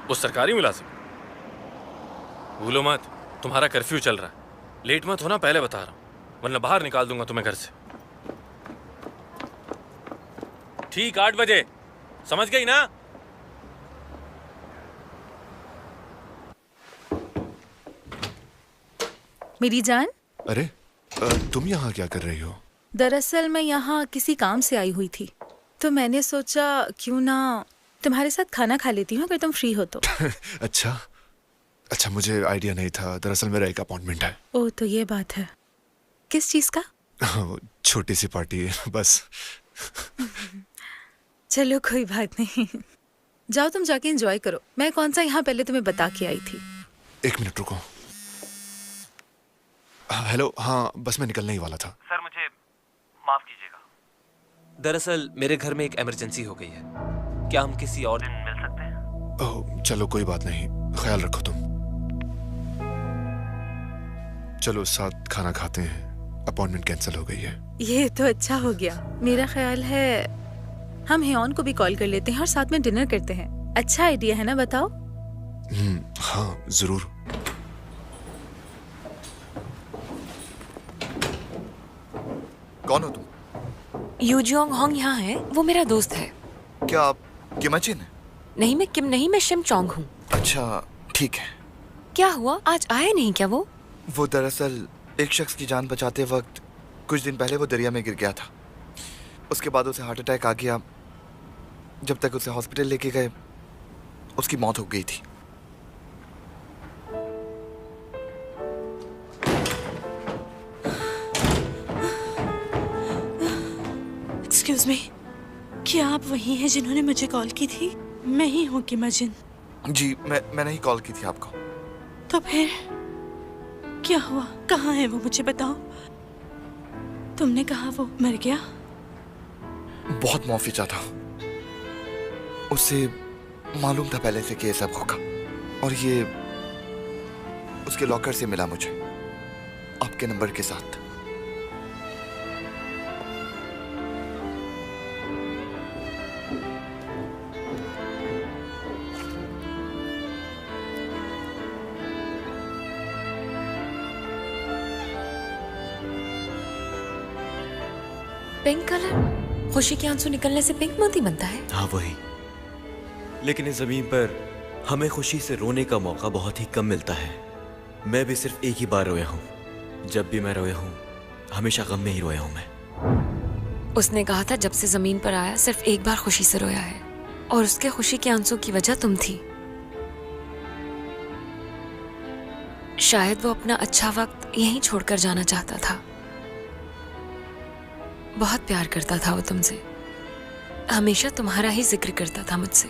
Speaker 1: वो सरकारी मुलाजिम? भूलो मत, तुम्हारा कर्फ्यू चल रहा है। लेट मत होना, पहले बता रहा हूँ, वरना बाहर निकाल दूंगा तुम्हें घर से। ठीक 8 बजे, समझ गई ना?
Speaker 17: मेरी जान।
Speaker 12: अरे तुम यहाँ क्या कर रही हो?
Speaker 17: दरअसल मैं यहाँ किसी काम से आई हुई थी, तो मैंने सोचा क्यों ना तुम्हारे साथ खाना खा लेती हूँ अगर तुम फ्री हो तो।
Speaker 12: अच्छा, मुझे आइडिया नहीं था। दरअसल मेरा एक अपॉइंटमेंट है।
Speaker 17: ओह, तो ये बात है। किस चीज का?
Speaker 12: वो छोटी सी पार्टी है बस।
Speaker 17: चलो कोई बात नहीं, जाओ तुम जाके एंजॉय करो। मैं कौन सा यहाँ पहले तुम्हें बता के आई थी।
Speaker 12: 1 मिनट रुको। हेलो, हाँ बस मैं निकलने ही वाला था।
Speaker 6: सर मुझे माफ कीजिएगा, दरअसल मेरे घर में एक इमरजेंसी हो गई है। क्या हम किसी और दिन मिल सकते हैं?
Speaker 12: ओह चलो कोई बात नहीं, ख्याल रखो तुम। चलो साथ खाना खाते हैं, अपॉइंटमेंट कैंसिल हो गई है।
Speaker 17: ये तो अच्छा हो गया। मेरा ख्याल है हम हेयॉन को भी कॉल कर लेते हैं और साथ में डिनर करते हैं। अच्छा आइडिया है ना, बताओ?
Speaker 12: हाँ जरूर।
Speaker 18: कौन हो तुम?
Speaker 2: यू जियोंग होंग यहाँ है, वो मेरा दोस्त है।
Speaker 18: क्या आप किमचिन?
Speaker 2: नहीं मैं किम नहीं, मैं शिम चोंग हूँ।
Speaker 18: अच्छा ठीक है।
Speaker 2: क्या हुआ, आज आए नहीं क्या वो?
Speaker 18: वो दरअसल एक शख्स की जान बचाते वक्त कुछ दिन पहले वो दरिया में गिर गया था। उसके बाद उसे हार्ट अटैक आ गया। जब तक उसे हॉस्पिटल लेके गए उसकी मौत हो गई थी।
Speaker 16: एक्सक्यूज मी, क्या आप वही हैं जिन्होंने मुझे कॉल की थी? मैं ही हूँ किमजिन।
Speaker 18: जी मैंने ही कॉल की थी आपको।
Speaker 16: तो फिर क्या हुआ, कहाँ है वो, मुझे बताओ। तुमने कहा वो मर गया?
Speaker 18: बहुत माफी चाहता हूँ, उससे मालूम था पहले से कि ये सब होगा, और ये उसके लॉकर से मिला मुझे आपके नंबर के साथ।
Speaker 2: Pink colour? खुशी के आंसू निकलने से पिंक मोती बनता है?
Speaker 5: हाँ वही। लेकिन इस जमीन पर हमें खुशी से रोने का मौका बहुत ही कम मिलता है। मैं भी सिर्फ एक ही बार रोया हूँ। जब भी मैं रोया हूँ हमेशा गम में ही रोया हूँ मैं।
Speaker 2: उसने कहा था जब से जमीन पर आया सिर्फ एक बार खुशी से रोया है, और उसके खुशी के आंसू की वजह तुम थी। शायद वो अपना अच्छा वक्त यहीं छोड़कर जाना चाहता था। बहुत प्यार करता था वो तुमसे, हमेशा तुम्हारा ही जिक्र करता था मुझसे।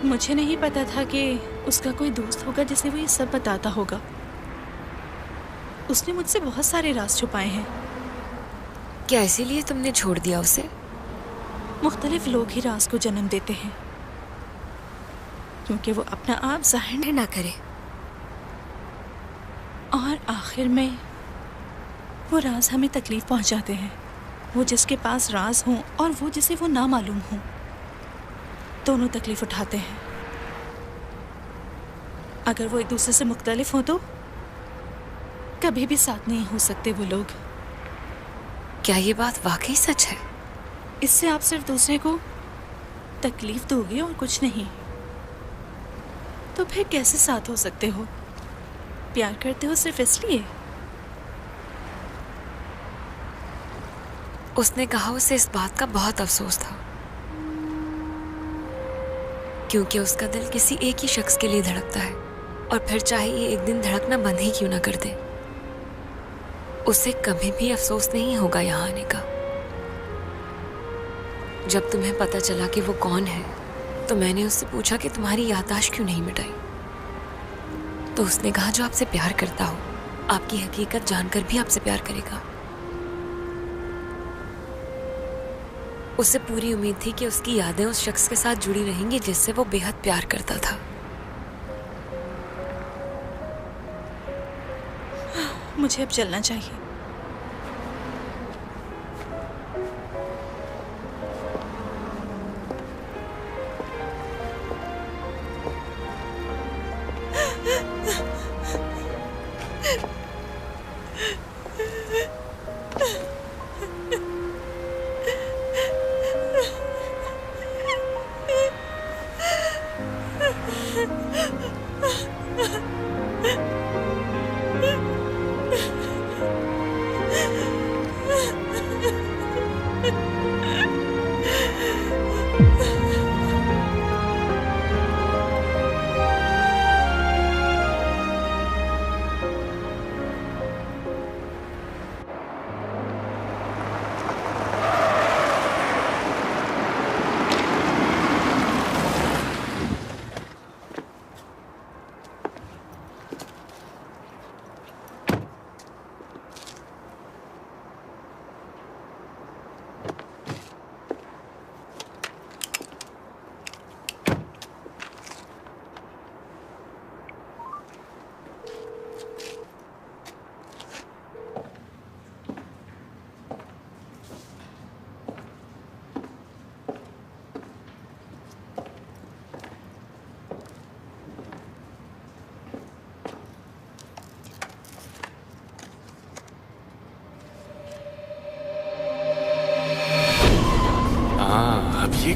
Speaker 16: मुझे नहीं पता था कि उसका कोई दोस्त होगा जिसे वो ये सब बताता होगा। उसने मुझसे बहुत सारे राज छुपाए हैं।
Speaker 2: क्या इसीलिए तुमने छोड़ दिया उसे?
Speaker 16: मुख्तलिफ लोग ही राज को जन्म देते हैं, क्योंकि वो अपना आप जाहिर ना करे, और आखिर में वो राज हमें तकलीफ पहुंचाते हैं। वो जिसके पास राज हो और वो जिसे वो ना मालूम हो, दोनों तकलीफ उठाते हैं। अगर वो एक दूसरे से मुख्तलिफ हो तो कभी भी साथ नहीं हो सकते वो लोग।
Speaker 2: क्या ये बात वाकई सच है?
Speaker 16: इससे आप सिर्फ दूसरे को तकलीफ दोगे और कुछ नहीं। तो फिर कैसे साथ हो सकते हो? प्यार करते हो सिर्फ इसलिए?
Speaker 2: उसने कहा उसे इस बात का बहुत अफसोस था, क्योंकि उसका दिल किसी एक ही शख्स के लिए धड़कता है, और फिर चाहे ये एक दिन धड़कना बंद ही क्यों ना कर दे, उसे कभी भी अफसोस नहीं होगा यहाँ आने का। जब तुम्हें पता चला कि वो कौन है, तो मैंने उससे पूछा कि तुम्हारी याददाश्त क्यों नहीं मिटाई। तो उसने कहा जो आपसे प्यार करता हो, आपकी हकीकत जानकर भी आपसे प्यार करेगा। उसे पूरी उम्मीद थी कि उसकी यादें उस शख्स के साथ जुड़ी रहेंगी जिससे वो बेहद प्यार करता था।
Speaker 16: मुझे अब चलना चाहिए।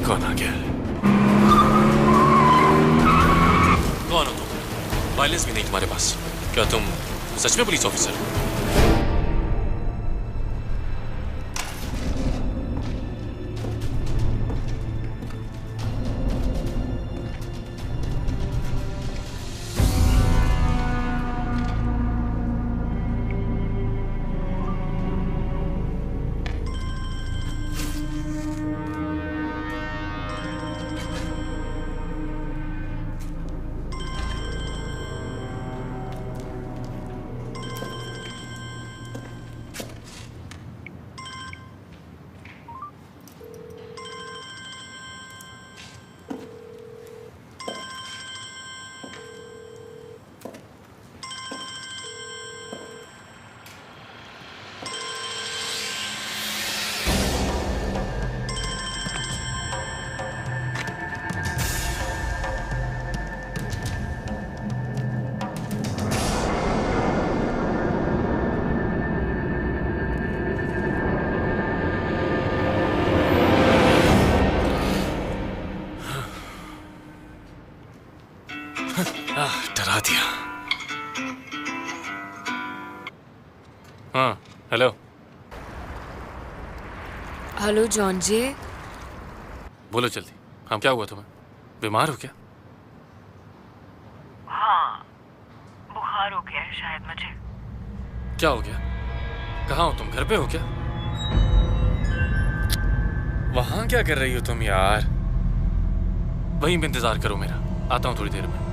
Speaker 1: कौन आ गया है? कौन हो तुम? वायलेंस भी नहीं तुम्हारे पास। क्या तुम सच में पुलिस ऑफिसर हो? डरा दिया। हाँ, हेलो।
Speaker 2: हेलो जॉन जी।
Speaker 1: बोलो जल्दी। हाँ, क्या हुआ तुम्हें? बीमार हो क्या?
Speaker 4: हाँ, बुखार हो गया है शायद मुझे।
Speaker 1: क्या हो गया? कहाँ हो तुम? घर पे हो क्या? वहां क्या कर रही हो तुम यार? वहीं पे इंतजार करो मेरा, आता हूँ थोड़ी देर में।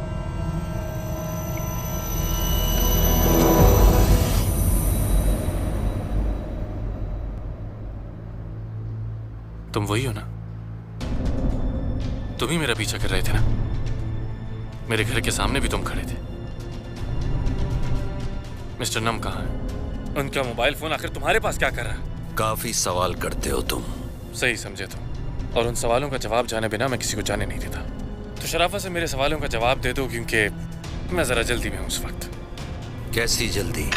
Speaker 1: तुम वही हो ना? तुम ही मेरा पीछा कर रहे थे ना? मेरे घर के सामने भी तुम खड़े थे। मिस्टर नम कहाँ है? उनका मोबाइल फोन आखिर तुम्हारे पास क्या कर रहा है?
Speaker 9: काफी सवाल करते हो तुम।
Speaker 1: सही समझे तुम। और उन सवालों का जवाब जाने बिना मैं किसी को जाने नहीं देता। तो शराफत से मेरे सवालों का जवाब दे दो, क्योंकि मैं जरा जल्दी में हूं उस वक्त।
Speaker 9: कैसी जल्दी?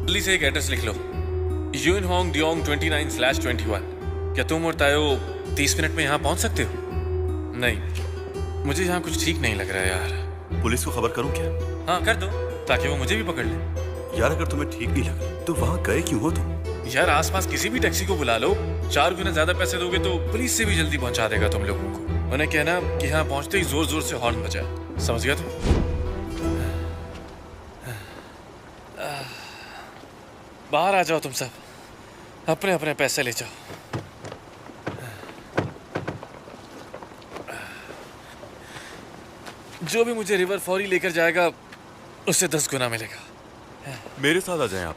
Speaker 1: जल्दी से एक एड्रेस लिख लो। यून होंग डियोंग 29/21। क्या तुम और तायो 30 मिनट में यहाँ पहुँच सकते हो? नहीं, मुझे यहाँ कुछ ठीक नहीं लग रहा है यार।
Speaker 3: पुलिस को खबर करूँ क्या?
Speaker 1: हाँ कर दो, ताकि वो मुझे भी पकड़ ले।
Speaker 3: यार अगर तुम्हें ठीक नहीं लग रहा तो वहाँ गए क्यों हो तुम?
Speaker 1: यार आसपास किसी भी टैक्सी को बुला लो, 4 गुना ज्यादा पैसे दोगे तो पुलिस से भी जल्दी पहुंचा देगा तुम लोगों को। उन्हें कहना कि यहाँ पहुंचते ही जोर जोर से हॉर्न बजाए। समझ गया तुम? बाहर आ जाओ तुम सब, अपने अपने पैसे ले जाओ। जो भी मुझे रिवर फौरी लेकर जाएगा उससे 10 गुना मिलेगा।
Speaker 3: मेरे साथ आ जाएं आप।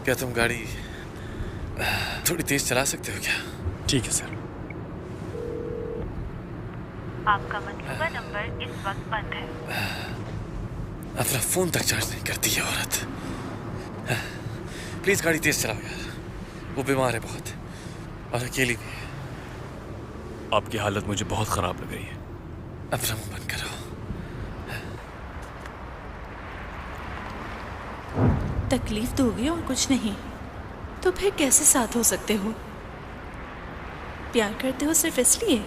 Speaker 1: क्या तुम गाड़ी थोड़ी तेज चला सकते हो क्या?
Speaker 3: ठीक है सर।
Speaker 4: आपका मनसूबा नंबर इस वक्त बंद है।
Speaker 1: अपना फोन तक चार्ज नहीं करती है औरत। प्लीज गाड़ी तेज चलाओ यार, वो बीमार है बहुत और अकेली भी है।
Speaker 13: आपकी हालत मुझे बहुत खराब लग रही है।
Speaker 1: अपना मुंह बंद करो।
Speaker 16: तकलीफ दोगे और कुछ नहीं, तो फिर कैसे साथ हो सकते हो? प्यार करते हो सिर्फ इसलिए?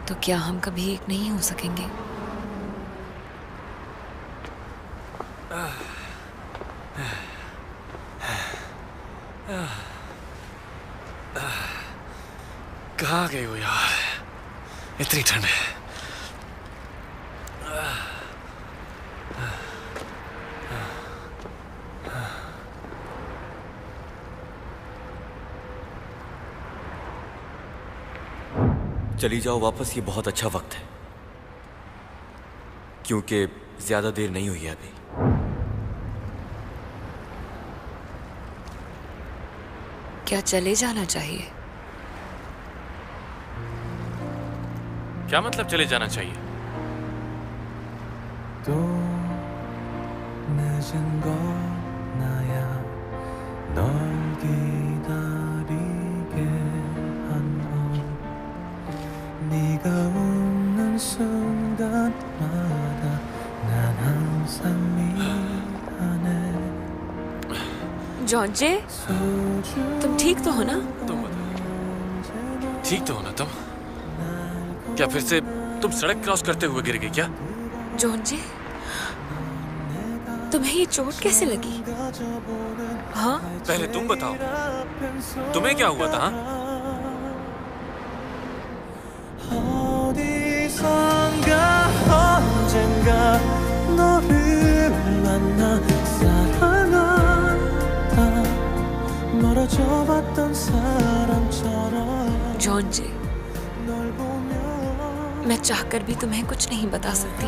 Speaker 2: तो क्या हम कभी एक नहीं हो सकेंगे?
Speaker 1: कहाँ गए हो यार, इतनी ठंड है।
Speaker 5: चली जाओ वापस, ये बहुत अच्छा वक्त है, क्योंकि ज्यादा देर नहीं हुई है अभी।
Speaker 2: क्या चले जाना चाहिए?
Speaker 1: क्या मतलब चले जाना चाहिए?
Speaker 19: 또 늦은 건 나야 널 기다리게 한 건 네가 웃는 순간마다 난 항상 미안해
Speaker 2: जॉर्जे, तुम ठीक तो हो ना?
Speaker 1: ठीक तो हो ना तुम? क्या फिर से तुम सड़क क्रॉस करते हुए गिर गई क्या?
Speaker 2: जॉर्जे, तुम्हें ये चोट कैसे लगी? हाँ?
Speaker 1: पहले तुम बताओ, तुम्हें क्या हुआ था?
Speaker 19: 어디선가 언젠가 너를 만나 사랑하다 멀어져봤던 사람처럼
Speaker 2: जॉर्जे, मैं चाहकर भी तुम्हें कुछ नहीं बता सकती।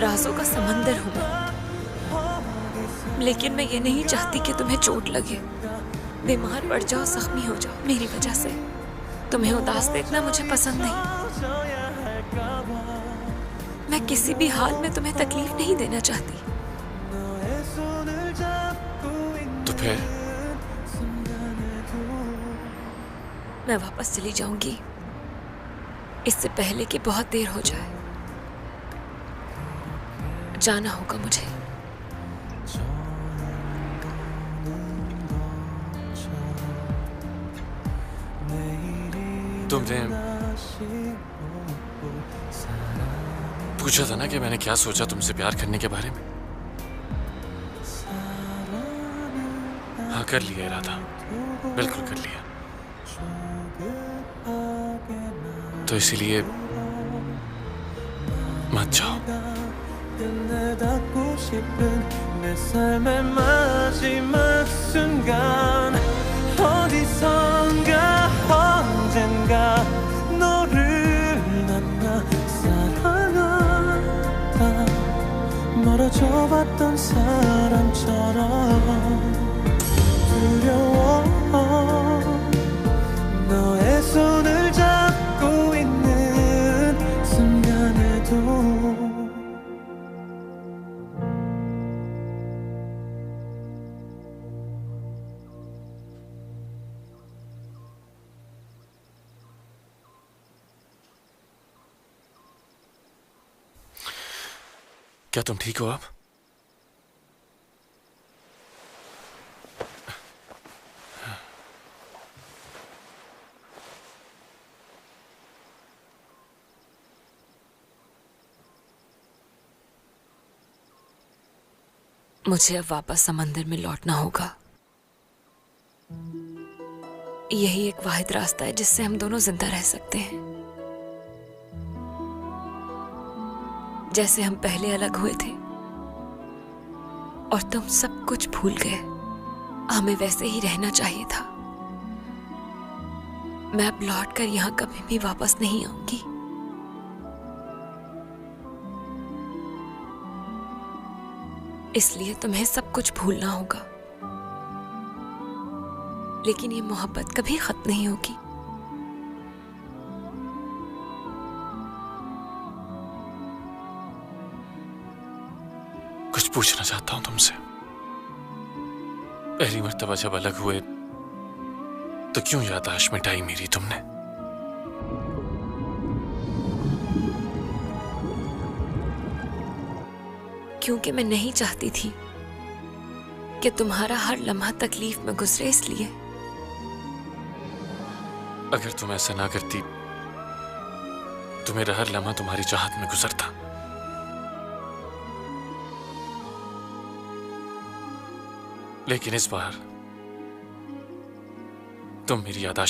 Speaker 2: राजों का समंदर हूं मैं, लेकिन मैं ये नहीं चाहती कि तुम्हें चोट लगे, बीमार पड़ जाओ, जख्मी हो जाओ मेरी वजह से। तुम्हें उदास देखना मुझे पसंद नहीं। मैं किसी भी हाल में तुम्हें तकलीफ नहीं देना चाहती।
Speaker 1: तो फिर
Speaker 2: मैं वापस चली जाऊंगी, इससे पहले कि बहुत देर हो जाए। जाना होगा मुझे।
Speaker 1: तुमने पूछा था ना कि मैंने क्या सोचा तुमसे प्यार करने के बारे में। हाँ, कर लिया इरादा, बिल्कुल कर लिया। तो इसीलिए मत जाओ।
Speaker 19: 닿고 싶은 내 삶의 마지막 순간 어디선가 언젠가 너를 만나 사랑하다 멀어져봤던 사람처럼 두려워 너의 손을 잡고 있는 순간에도
Speaker 1: क्या तुम ठीक हो अब?
Speaker 2: मुझे अब वापस समंदर में लौटना होगा। यही एक वाहिद रास्ता है जिससे हम दोनों जिंदा रह सकते हैं। जैसे हम पहले अलग हुए थे और तुम सब कुछ भूल गए, हमें वैसे ही रहना चाहिए था। मैं अब लौटकर यहाँ कभी भी वापस नहीं आऊंगी। इसलिए तुम्हें सब कुछ भूलना होगा, लेकिन ये मोहब्बत कभी खत्म नहीं होगी।
Speaker 1: पूछना चाहता हूं तुमसे। पहली मर्तबा जब अलग हुए तो क्यों याददाश्त मिटाई मेरी तुमने?
Speaker 2: क्योंकि मैं नहीं चाहती थी कि तुम्हारा हर लम्हा तकलीफ में गुजरे, इसलिए।
Speaker 1: अगर तुम ऐसा ना करती तो मेरा हर लम्हा तुम्हारी चाहत में गुजरता। लेकिन इस बार तुम मेरी याददाश्त